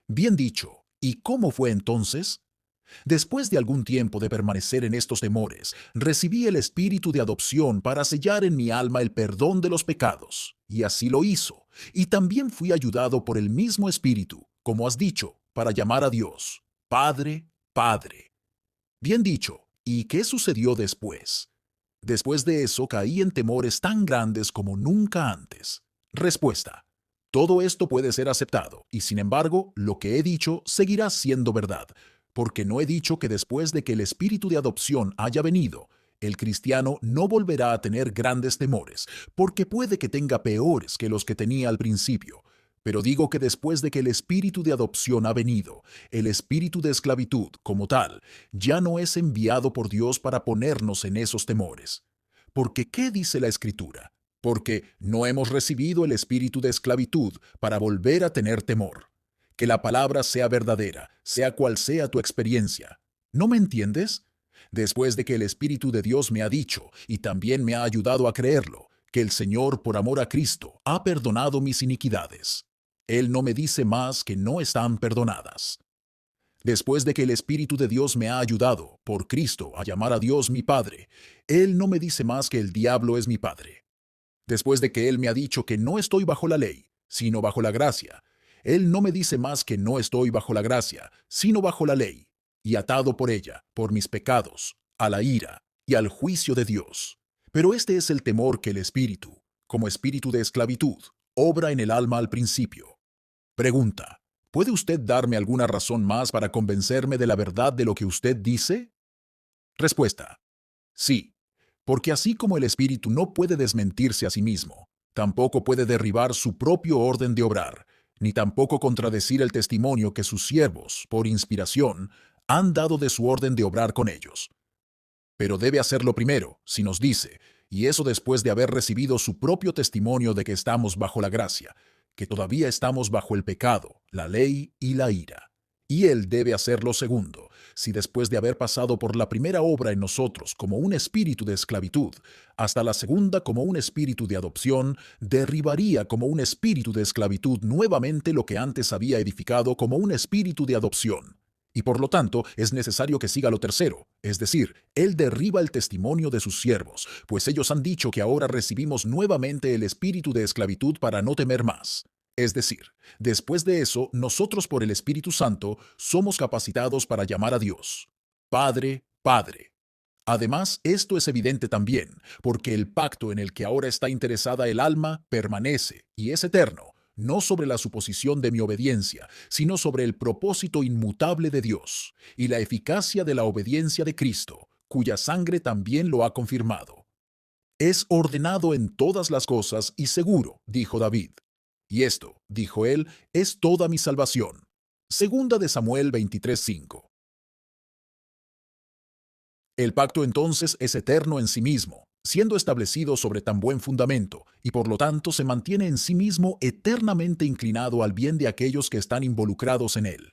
Bien dicho. ¿Y cómo fue entonces? Después de algún tiempo de permanecer en estos temores, recibí el espíritu de adopción para sellar en mi alma el perdón de los pecados. Y así lo hizo. Y también fui ayudado por el mismo espíritu, como has dicho, para llamar a Dios, Padre, Padre. Bien dicho. ¿Y qué sucedió después? Después de eso caí en temores tan grandes como nunca antes. Respuesta. Todo esto puede ser aceptado, y sin embargo, lo que he dicho seguirá siendo verdad, porque no he dicho que después de que el espíritu de adopción haya venido, el cristiano no volverá a tener grandes temores, porque puede que tenga peores que los que tenía al principio. Pero digo que después de que el espíritu de adopción ha venido, el espíritu de esclavitud, como tal, ya no es enviado por Dios para ponernos en esos temores. Porque, ¿qué dice la Escritura? Porque no hemos recibido el espíritu de esclavitud para volver a tener temor. Que la palabra sea verdadera, sea cual sea tu experiencia. ¿No me entiendes? Después de que el Espíritu de Dios me ha dicho, y también me ha ayudado a creerlo, que el Señor, por amor a Cristo, ha perdonado mis iniquidades. Él no me dice más que no están perdonadas. Después de que el Espíritu de Dios me ha ayudado, por Cristo, a llamar a Dios mi Padre, Él no me dice más que el diablo es mi Padre. Después de que Él me ha dicho que no estoy bajo la ley, sino bajo la gracia, Él no me dice más que no estoy bajo la gracia, sino bajo la ley, y atado por ella, por mis pecados, a la ira y al juicio de Dios. Pero este es el temor que el Espíritu, como espíritu de esclavitud, obra en el alma al principio. Pregunta. ¿Puede usted darme alguna razón más para convencerme de la verdad de lo que usted dice? Respuesta. Sí, porque así como el Espíritu no puede desmentirse a sí mismo, tampoco puede derribar su propio orden de obrar, ni tampoco contradecir el testimonio que sus siervos, por inspiración, han dado de su orden de obrar con ellos. Pero debe hacerlo primero, si nos dice, y eso después de haber recibido su propio testimonio de que estamos bajo la gracia, que todavía estamos bajo el pecado, la ley y la ira. Y Él debe hacer lo segundo, si después de haber pasado por la primera obra en nosotros como un espíritu de esclavitud, hasta la segunda como un espíritu de adopción, derribaría como un espíritu de esclavitud nuevamente lo que antes había edificado como un espíritu de adopción. Y por lo tanto es necesario que siga lo tercero, es decir, Él derriba el testimonio de sus siervos, pues ellos han dicho que ahora recibimos nuevamente el espíritu de esclavitud para no temer más. Es decir, después de eso, nosotros por el Espíritu Santo somos capacitados para llamar a Dios, Padre, Padre. Además, esto es evidente también, porque el pacto en el que ahora está interesada el alma permanece y es eterno, no sobre la suposición de mi obediencia, sino sobre el propósito inmutable de Dios y la eficacia de la obediencia de Cristo, cuya sangre también lo ha confirmado. Es ordenado en todas las cosas y seguro, dijo David. Y esto, dijo él, es toda mi salvación. Segunda de Samuel 23:5. El pacto entonces es eterno en sí mismo, siendo establecido sobre tan buen fundamento, y por lo tanto se mantiene en sí mismo eternamente inclinado al bien de aquellos que están involucrados en él.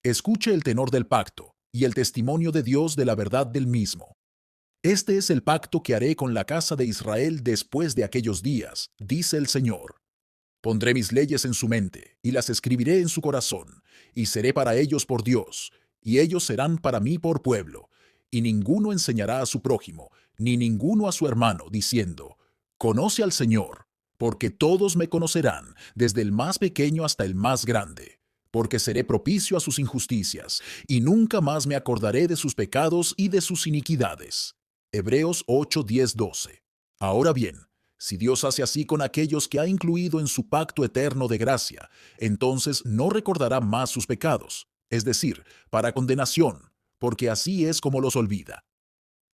Escuche el tenor del pacto y el testimonio de Dios de la verdad del mismo. Este es el pacto que haré con la casa de Israel después de aquellos días, dice el Señor. Pondré mis leyes en su mente y las escribiré en su corazón, y seré para ellos por Dios, y ellos serán para mí por pueblo. Y ninguno enseñará a su prójimo, ni ninguno a su hermano, diciendo, Conoce al Señor, porque todos me conocerán, desde el más pequeño hasta el más grande. Porque seré propicio a sus injusticias, y nunca más me acordaré de sus pecados y de sus iniquidades. Hebreos 8, 10, 12. Ahora bien, si Dios hace así con aquellos que ha incluido en su pacto eterno de gracia, entonces no recordará más sus pecados, es decir, para condenación, porque así es como los olvida.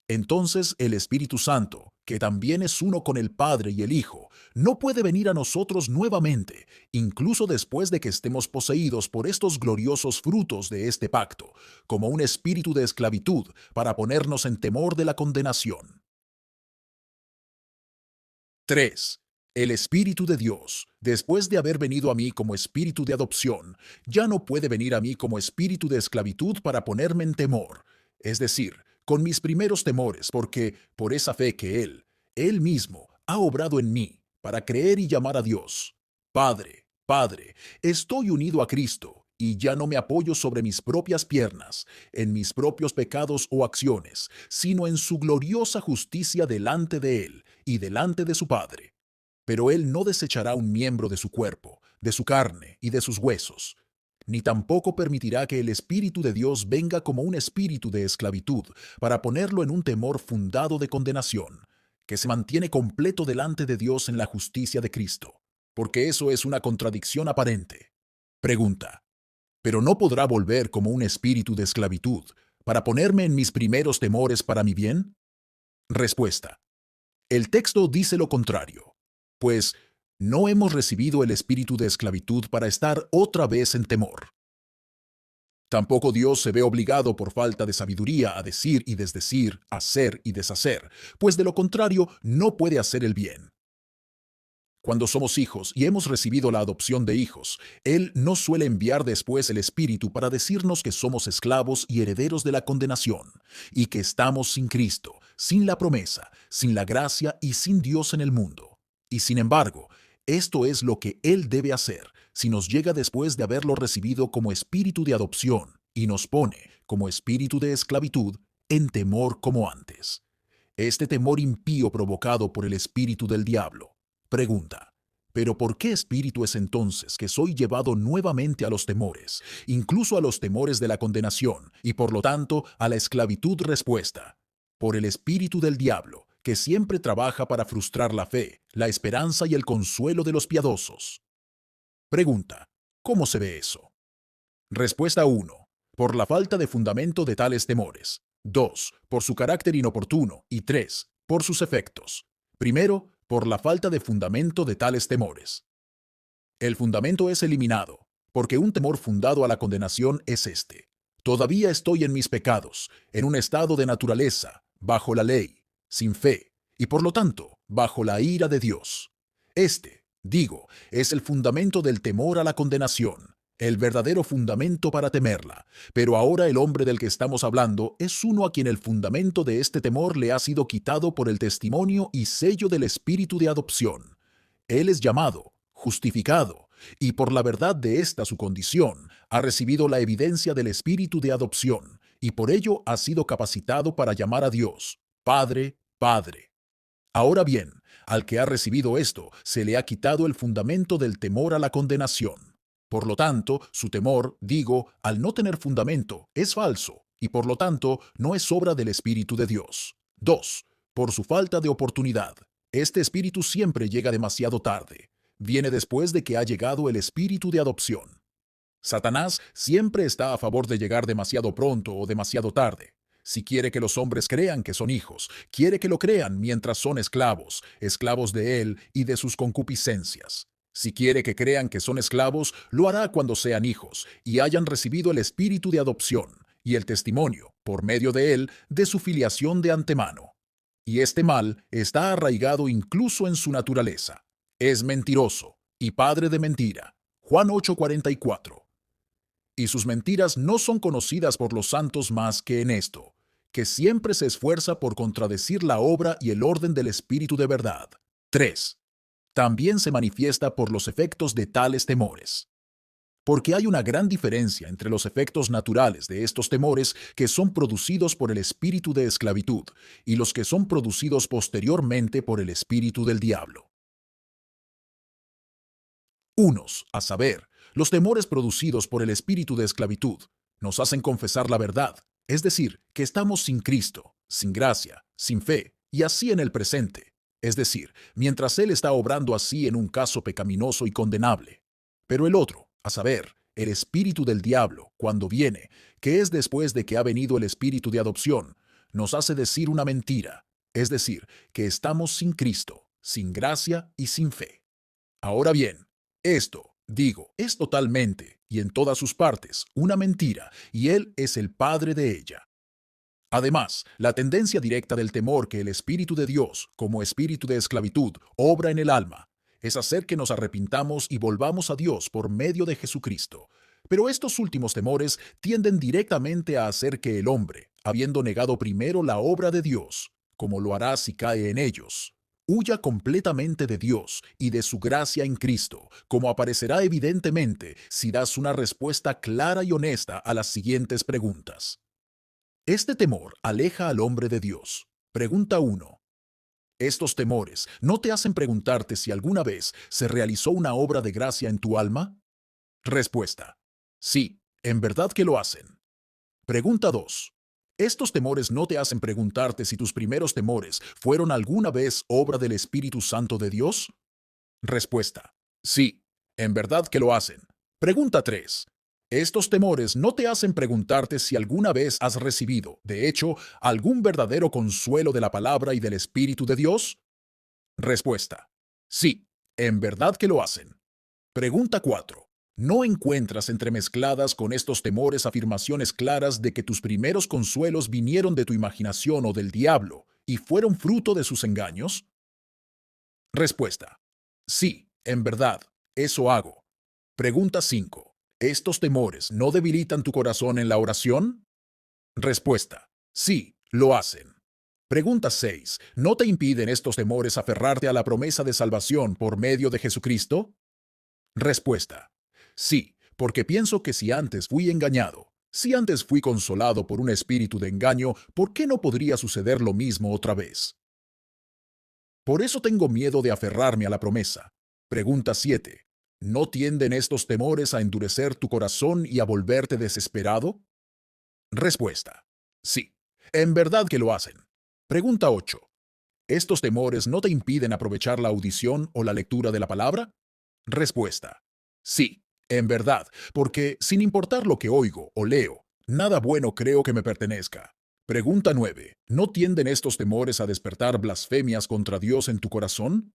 Entonces el Espíritu Santo, que también es uno con el Padre y el Hijo, no puede venir a nosotros nuevamente, incluso después de que estemos poseídos por estos gloriosos frutos de este pacto, como un espíritu de esclavitud para ponernos en temor de la condenación. 3. El Espíritu de Dios, después de haber venido a mí como espíritu de adopción, ya no puede venir a mí como espíritu de esclavitud para ponerme en temor, es decir, con mis primeros temores, porque por esa fe que Él mismo, ha obrado en mí, para creer y llamar a Dios. Padre, Padre, estoy unido a Cristo, y ya no me apoyo sobre mis propias piernas, en mis propios pecados o acciones, sino en su gloriosa justicia delante de Él y delante de su Padre. Pero Él no desechará un miembro de su cuerpo, de su carne y de sus huesos, ni tampoco permitirá que el Espíritu de Dios venga como un espíritu de esclavitud para ponerlo en un temor fundado de condenación, que se mantiene completo delante de Dios en la justicia de Cristo, porque eso es una contradicción aparente. Pregunta: ¿pero no podrá volver como un espíritu de esclavitud para ponerme en mis primeros temores para mi bien? Respuesta: el texto dice lo contrario, pues no hemos recibido el espíritu de esclavitud para estar otra vez en temor. Tampoco Dios se ve obligado por falta de sabiduría a decir y desdecir, hacer y deshacer, pues de lo contrario no puede hacer el bien. Cuando somos hijos y hemos recibido la adopción de hijos, Él no suele enviar después el Espíritu para decirnos que somos esclavos y herederos de la condenación, y que estamos sin Cristo, sin la promesa, sin la gracia y sin Dios en el mundo. Y sin embargo, esto es lo que Él debe hacer si nos llega después de haberlo recibido como espíritu de adopción y nos pone, como espíritu de esclavitud, en temor como antes. Este temor impío provocado por el espíritu del diablo. Pregunta: ¿pero por qué espíritu es entonces que soy llevado nuevamente a los temores, incluso a los temores de la condenación, y por lo tanto a la esclavitud? Respuesta: por el espíritu del diablo, que siempre trabaja para frustrar la fe, la esperanza y el consuelo de los piadosos. Pregunta: ¿cómo se ve eso? Respuesta 1. Por la falta de fundamento de tales temores. 2. Por su carácter inoportuno. Y 3. Por sus efectos. Primero, por la falta de fundamento de tales temores. El fundamento es eliminado, porque un temor fundado a la condenación es este: todavía estoy en mis pecados, en un estado de naturaleza, bajo la ley, sin fe, y por lo tanto, bajo la ira de Dios. Digo, es el fundamento del temor a la condenación, el verdadero fundamento para temerla. Pero ahora el hombre del que estamos hablando es uno a quien el fundamento de este temor le ha sido quitado por el testimonio y sello del Espíritu de adopción. Él es llamado, justificado, y por la verdad de esta su condición, ha recibido la evidencia del Espíritu de adopción, y por ello ha sido capacitado para llamar a Dios, Padre, Padre. Ahora bien, al que ha recibido esto, se le ha quitado el fundamento del temor a la condenación. Por lo tanto, su temor, al no tener fundamento, es falso, y por lo tanto, no es obra del Espíritu de Dios. 2. Por su falta de oportunidad. Este espíritu siempre llega demasiado tarde. Viene después de que ha llegado el espíritu de adopción. Satanás siempre está a favor de llegar demasiado pronto o demasiado tarde. Si quiere que los hombres crean que son hijos, quiere que lo crean mientras son esclavos, esclavos de él y de sus concupiscencias. Si quiere que crean que son esclavos, lo hará cuando sean hijos y hayan recibido el espíritu de adopción y el testimonio, por medio de él, de su filiación de antemano. Y este mal está arraigado incluso en su naturaleza. Es mentiroso y padre de mentira. Juan 8:44. Y sus mentiras no son conocidas por los santos más que en esto, que siempre se esfuerza por contradecir la obra y el orden del Espíritu de verdad. 3. También se manifiesta por los efectos de tales temores. Porque hay una gran diferencia entre los efectos naturales de estos temores que son producidos por el espíritu de esclavitud y los que son producidos posteriormente por el espíritu del diablo. Unos, a saber, los temores producidos por el espíritu de esclavitud, nos hacen confesar la verdad, es decir, que estamos sin Cristo, sin gracia, sin fe, y así en el presente, es decir, mientras Él está obrando así en un caso pecaminoso y condenable. Pero el otro, a saber, el espíritu del diablo, cuando viene, que es después de que ha venido el espíritu de adopción, nos hace decir una mentira, es decir, que estamos sin Cristo, sin gracia y sin fe. Ahora bien, esto, es totalmente, y en todas sus partes, una mentira, y Él es el padre de ella. Además, la tendencia directa del temor que el Espíritu de Dios, como espíritu de esclavitud, obra en el alma, es hacer que nos arrepintamos y volvamos a Dios por medio de Jesucristo. Pero estos últimos temores tienden directamente a hacer que el hombre, habiendo negado primero la obra de Dios, como lo hará si cae en ellos, huya completamente de Dios y de su gracia en Cristo, como aparecerá evidentemente si das una respuesta clara y honesta a las siguientes preguntas. Este temor aleja al hombre de Dios. Pregunta 1. ¿Estos temores no te hacen preguntarte si alguna vez se realizó una obra de gracia en tu alma? Respuesta. Sí, en verdad que lo hacen. Pregunta 2. ¿Estos temores no te hacen preguntarte si tus primeros temores fueron alguna vez obra del Espíritu Santo de Dios? Respuesta. Sí, en verdad que lo hacen. Pregunta 3. ¿Estos temores no te hacen preguntarte si alguna vez has recibido, de hecho, algún verdadero consuelo de la palabra y del Espíritu de Dios? Respuesta. Sí, en verdad que lo hacen. Pregunta 4. ¿No encuentras entremezcladas con estos temores afirmaciones claras de que tus primeros consuelos vinieron de tu imaginación o del diablo y fueron fruto de sus engaños? Respuesta. Sí, en verdad, eso hago. Pregunta 5. ¿Estos temores no debilitan tu corazón en la oración? Respuesta. Sí, lo hacen. Pregunta 6. ¿No te impiden estos temores aferrarte a la promesa de salvación por medio de Jesucristo? Respuesta. Sí, porque pienso que si antes fui engañado, si antes fui consolado por un espíritu de engaño, ¿por qué no podría suceder lo mismo otra vez? Por eso tengo miedo de aferrarme a la promesa. Pregunta 7. ¿No tienden estos temores a endurecer tu corazón y a volverte desesperado? Respuesta. Sí, en verdad que lo hacen. Pregunta 8. ¿Estos temores no te impiden aprovechar la audición o la lectura de la palabra? Respuesta. Sí, en verdad, porque sin importar lo que oigo o leo, nada bueno creo que me pertenezca. Pregunta 9. ¿No tienden estos temores a despertar blasfemias contra Dios en tu corazón?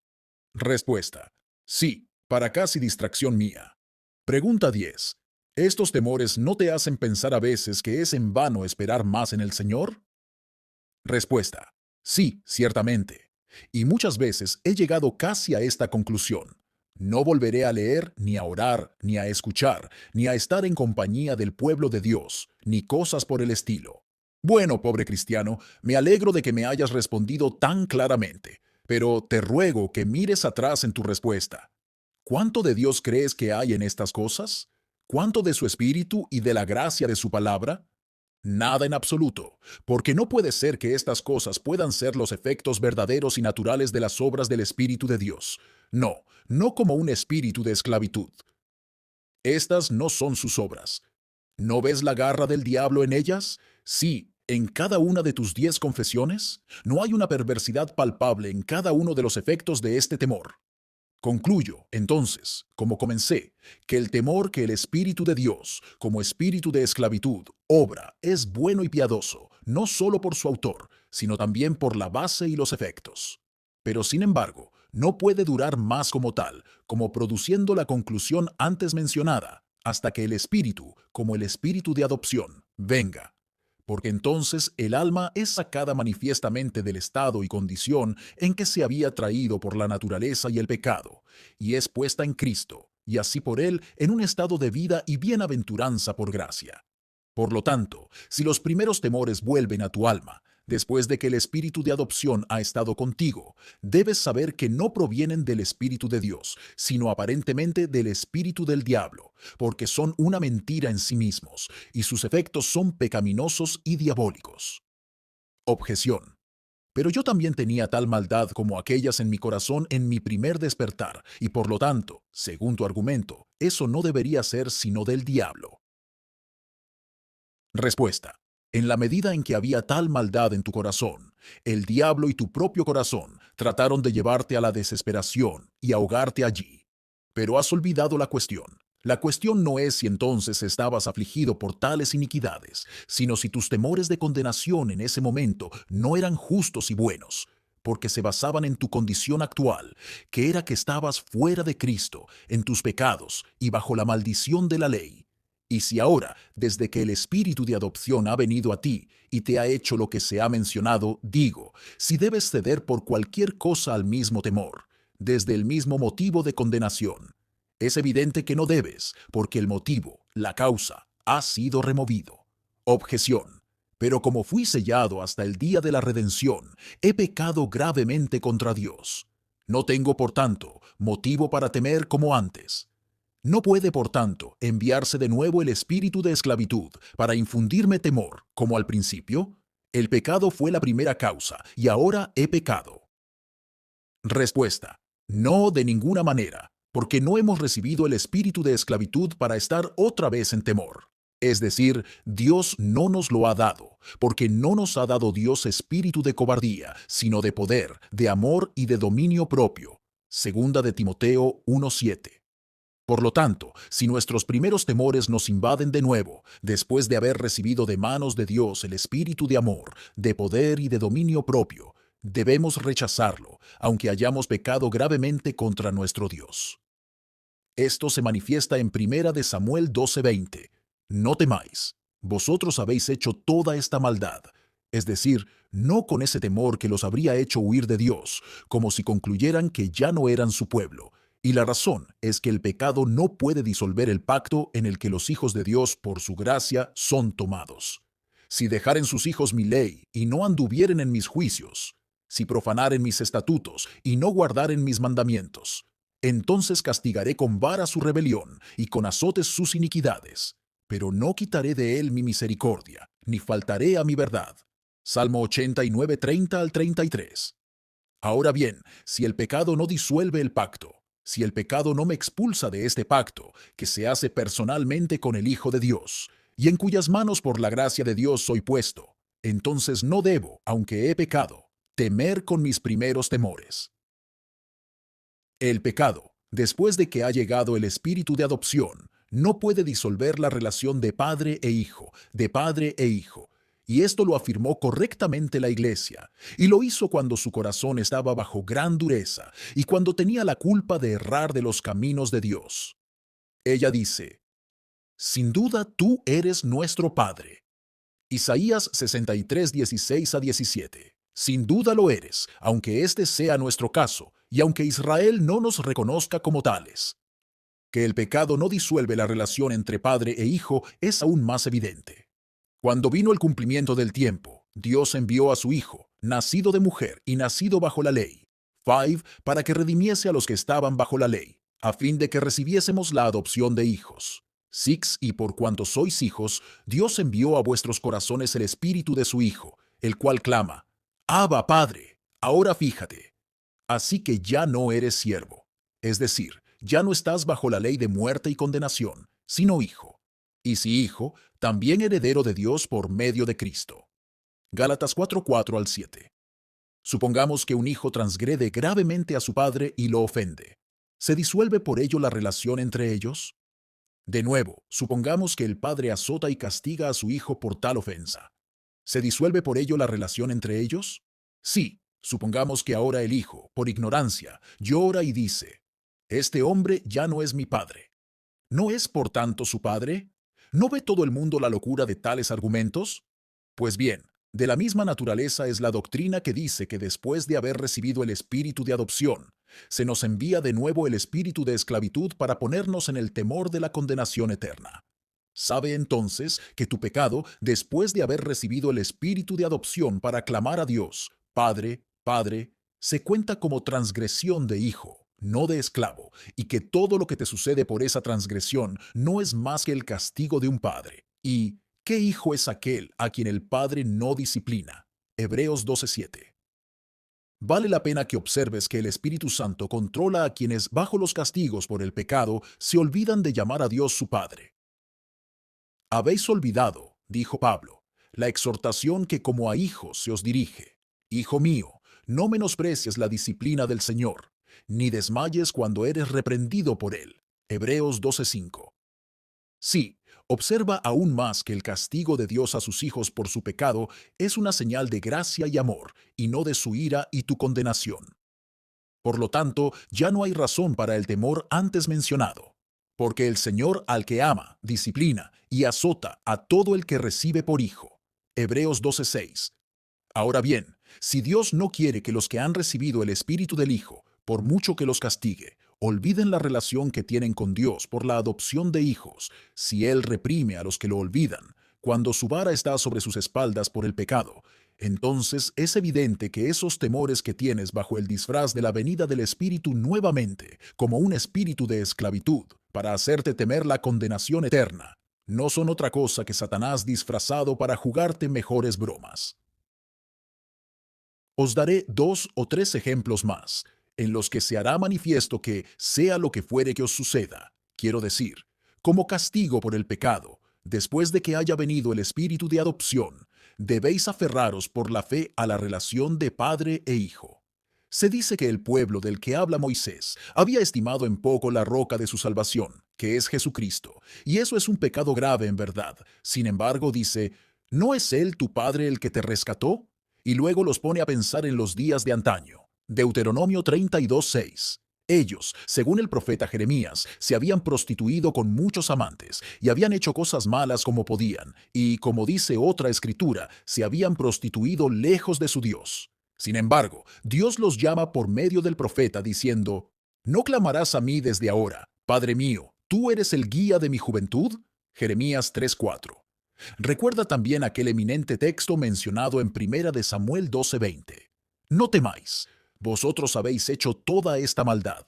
Respuesta. Sí, para casi distracción mía. Pregunta 10. ¿Estos temores no te hacen pensar a veces que es en vano esperar más en el Señor? Respuesta. Sí, ciertamente. Y muchas veces he llegado casi a esta conclusión. No volveré a leer, ni a orar, ni a escuchar, ni a estar en compañía del pueblo de Dios, ni cosas por el estilo. Bueno, pobre cristiano, me alegro de que me hayas respondido tan claramente, pero te ruego que mires atrás en tu respuesta. ¿Cuánto de Dios crees que hay en estas cosas? ¿Cuánto de su Espíritu y de la gracia de su palabra? Nada en absoluto, porque no puede ser que estas cosas puedan ser los efectos verdaderos y naturales de las obras del Espíritu de Dios. No, no como un espíritu de esclavitud. Estas no son sus obras. ¿No ves la garra del diablo en ellas? Sí, en cada una de tus 10 confesiones. ¿No hay una perversidad palpable en cada uno de los efectos de este temor? Concluyo, entonces, como comencé, que el temor que el Espíritu de Dios, como espíritu de esclavitud, obra, es bueno y piadoso, no solo por su autor, sino también por la base y los efectos. Pero, sin embargo, no puede durar más como tal, como produciendo la conclusión antes mencionada, hasta que el Espíritu, como el Espíritu de adopción, venga, porque entonces el alma es sacada manifiestamente del estado y condición en que se había traído por la naturaleza y el pecado, y es puesta en Cristo, y así por Él en un estado de vida y bienaventuranza por gracia. Por lo tanto, si los primeros temores vuelven a tu alma, después de que el espíritu de adopción ha estado contigo, debes saber que no provienen del Espíritu de Dios, sino aparentemente del espíritu del diablo, porque son una mentira en sí mismos, y sus efectos son pecaminosos y diabólicos. Objeción. Pero yo también tenía tal maldad como aquellas en mi corazón en mi primer despertar, y por lo tanto, según tu argumento, eso no debería ser sino del diablo. Respuesta. En la medida en que había tal maldad en tu corazón, el diablo y tu propio corazón trataron de llevarte a la desesperación y ahogarte allí. Pero has olvidado la cuestión. La cuestión no es si entonces estabas afligido por tales iniquidades, sino si tus temores de condenación en ese momento no eran justos y buenos, porque se basaban en tu condición actual, que era que estabas fuera de Cristo, en tus pecados y bajo la maldición de la ley. Y si ahora, desde que el espíritu de adopción ha venido a ti y te ha hecho lo que se ha mencionado, digo, si debes ceder por cualquier cosa al mismo temor, desde el mismo motivo de condenación. Es evidente que no debes, porque el motivo, la causa, ha sido removido. Objeción. Pero como fui sellado hasta el día de la redención, he pecado gravemente contra Dios. No tengo, por tanto, motivo para temer como antes. No puede, por tanto, enviarse de nuevo el espíritu de esclavitud para infundirme temor, como al principio. El pecado fue la primera causa, y ahora he pecado. Respuesta. No, de ninguna manera, porque no hemos recibido el espíritu de esclavitud para estar otra vez en temor. Es decir, Dios no nos lo ha dado, porque no nos ha dado Dios espíritu de cobardía, sino de poder, de amor y de dominio propio. Segunda de Timoteo 1:7. Por lo tanto, si nuestros primeros temores nos invaden de nuevo, después de haber recibido de manos de Dios el espíritu de amor, de poder y de dominio propio, debemos rechazarlo, aunque hayamos pecado gravemente contra nuestro Dios. Esto se manifiesta en 1 de Samuel 12:20. No temáis, vosotros habéis hecho toda esta maldad, es decir, no con ese temor que los habría hecho huir de Dios, como si concluyeran que ya no eran su pueblo. Y la razón es que el pecado no puede disolver el pacto en el que los hijos de Dios, por su gracia, son tomados. Si dejaren sus hijos mi ley y no anduvieren en mis juicios, si profanaren mis estatutos y no guardaren mis mandamientos, entonces castigaré con vara su rebelión y con azotes sus iniquidades, pero no quitaré de él mi misericordia, ni faltaré a mi verdad. Salmo 89, 30 al 33. Ahora bien, si el pecado no disuelve el pacto, si el pecado no me expulsa de este pacto, que se hace personalmente con el Hijo de Dios, y en cuyas manos por la gracia de Dios soy puesto, entonces no debo, aunque he pecado, temer con mis primeros temores. El pecado, después de que ha llegado el espíritu de adopción, no puede disolver la relación de padre e hijo, de padre e hijo. Y esto lo afirmó correctamente la Iglesia, y lo hizo cuando su corazón estaba bajo gran dureza y cuando tenía la culpa de errar de los caminos de Dios. Ella dice, sin duda tú eres nuestro Padre. Isaías 63, 16 a 17. Sin duda lo eres, aunque este sea nuestro caso, y aunque Israel no nos reconozca como tales. Que el pecado no disuelve la relación entre padre e hijo es aún más evidente. Cuando vino el cumplimiento del tiempo, Dios envió a su Hijo, nacido de mujer y nacido bajo la ley, 5, para que redimiese a los que estaban bajo la ley, a fin de que recibiésemos la adopción de hijos. 6. Y por cuanto sois hijos, Dios envió a vuestros corazones el espíritu de su Hijo, el cual clama, Abba, Padre. Ahora fíjate. Así que ya no eres siervo, es decir, ya no estás bajo la ley de muerte y condenación, sino hijo. Y si hijo, también heredero de Dios por medio de Cristo. Gálatas 4, 4 al 7. Supongamos que un hijo transgrede gravemente a su padre y lo ofende. ¿Se disuelve por ello la relación entre ellos? De nuevo, supongamos que el padre azota y castiga a su hijo por tal ofensa. ¿Se disuelve por ello la relación entre ellos? Sí, supongamos que ahora el hijo, por ignorancia, llora y dice, este hombre ya no es mi padre. ¿No es por tanto su padre? ¿No ve todo el mundo la locura de tales argumentos? Pues bien, de la misma naturaleza es la doctrina que dice que después de haber recibido el espíritu de adopción, se nos envía de nuevo el espíritu de esclavitud para ponernos en el temor de la condenación eterna. Sabe entonces que tu pecado, después de haber recibido el espíritu de adopción para clamar a Dios, Padre, Padre, se cuenta como transgresión de hijo, no de esclavo, y que todo lo que te sucede por esa transgresión no es más que el castigo de un padre. ¿Y qué hijo es aquel a quien el padre no disciplina? Hebreos 12:7. Vale la pena que observes que el Espíritu Santo controla a quienes, bajo los castigos por el pecado, se olvidan de llamar a Dios su Padre. Habéis olvidado, dijo Pablo, la exhortación que como a hijos se os dirige. Hijo mío, no menosprecies la disciplina del Señor, ni desmayes cuando eres reprendido por él. Hebreos 12:5. Sí, observa aún más que el castigo de Dios a sus hijos por su pecado es una señal de gracia y amor, y no de su ira y tu condenación. Por lo tanto, ya no hay razón para el temor antes mencionado, porque el Señor al que ama, disciplina y azota a todo el que recibe por hijo. Hebreos 12:6. Ahora bien, si Dios no quiere que los que han recibido el Espíritu del Hijo por mucho que los castigue, olviden la relación que tienen con Dios por la adopción de hijos, si Él reprime a los que lo olvidan, cuando su vara está sobre sus espaldas por el pecado, entonces es evidente que esos temores que tienes bajo el disfraz de la venida del Espíritu nuevamente, como un espíritu de esclavitud, para hacerte temer la condenación eterna, no son otra cosa que Satanás disfrazado para jugarte mejores bromas. Os daré 2 o 3 ejemplos más, en los que se hará manifiesto que, sea lo que fuere que os suceda, quiero decir, como castigo por el pecado, después de que haya venido el espíritu de adopción, debéis aferraros por la fe a la relación de padre e hijo. Se dice que el pueblo del que habla Moisés había estimado en poco la roca de su salvación, que es Jesucristo, y eso es un pecado grave en verdad. Sin embargo, dice, ¿no es Él tu Padre el que te rescató? Y luego los pone a pensar en los días de antaño. Deuteronomio 32:6. Ellos, según el profeta Jeremías, se habían prostituido con muchos amantes y habían hecho cosas malas como podían, y, como dice otra escritura, se habían prostituido lejos de su Dios. Sin embargo, Dios los llama por medio del profeta diciendo, ¿no clamarás a mí desde ahora, Padre mío, tú eres el guía de mi juventud? Jeremías 3:4. Recuerda también aquel eminente texto mencionado en 1 de Samuel 12:20. No temáis, vosotros habéis hecho toda esta maldad.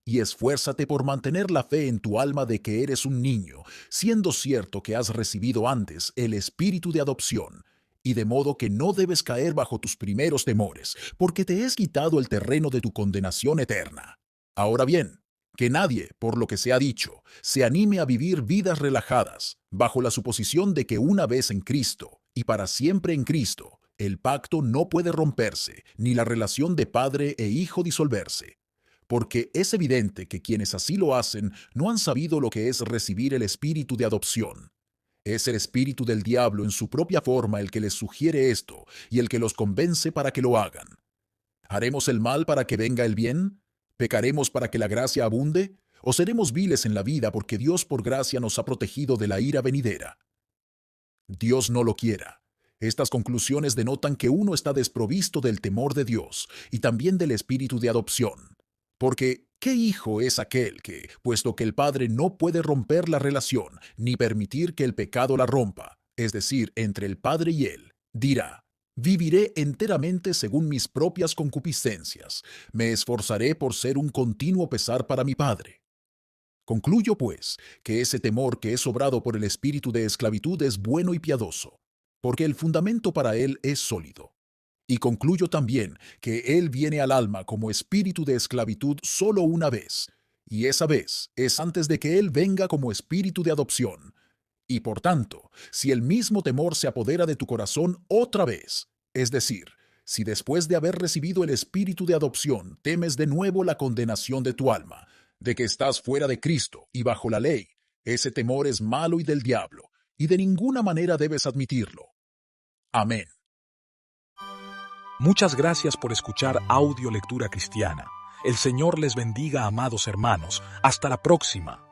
Y esfuérzate por mantener la fe en tu alma de que eres un niño, siendo cierto que has recibido antes el espíritu de adopción, y de modo que no debes caer bajo tus primeros temores, porque te es quitado el terreno de tu condenación eterna. Ahora bien, que nadie, por lo que se ha dicho, se anime a vivir vidas relajadas, bajo la suposición de que una vez en Cristo, y para siempre en Cristo, el pacto no puede romperse, ni la relación de padre e hijo disolverse. Porque es evidente que quienes así lo hacen no han sabido lo que es recibir el espíritu de adopción. Es el espíritu del diablo en su propia forma el que les sugiere esto y el que los convence para que lo hagan. ¿Haremos el mal para que venga el bien? ¿Pecaremos para que la gracia abunde? ¿O seremos viles en la vida porque Dios por gracia nos ha protegido de la ira venidera? Dios no lo quiera. Estas conclusiones denotan que uno está desprovisto del temor de Dios y también del espíritu de adopción. Porque, ¿qué hijo es aquel que, puesto que el padre no puede romper la relación ni permitir que el pecado la rompa, es decir, entre el padre y él, dirá, viviré enteramente según mis propias concupiscencias, me esforzaré por ser un continuo pesar para mi padre? Concluyo, pues, que ese temor que es obrado por el espíritu de esclavitud es bueno y piadoso, porque el fundamento para él es sólido. Y concluyo también que Él viene al alma como espíritu de esclavitud solo una vez, y esa vez es antes de que Él venga como espíritu de adopción. Y por tanto, si el mismo temor se apodera de tu corazón otra vez, es decir, si después de haber recibido el espíritu de adopción temes de nuevo la condenación de tu alma, de que estás fuera de Cristo y bajo la ley, ese temor es malo y del diablo, y de ninguna manera debes admitirlo. Amén. Muchas gracias por escuchar Audio Lectura Cristiana. El Señor les bendiga, amados hermanos. Hasta la próxima.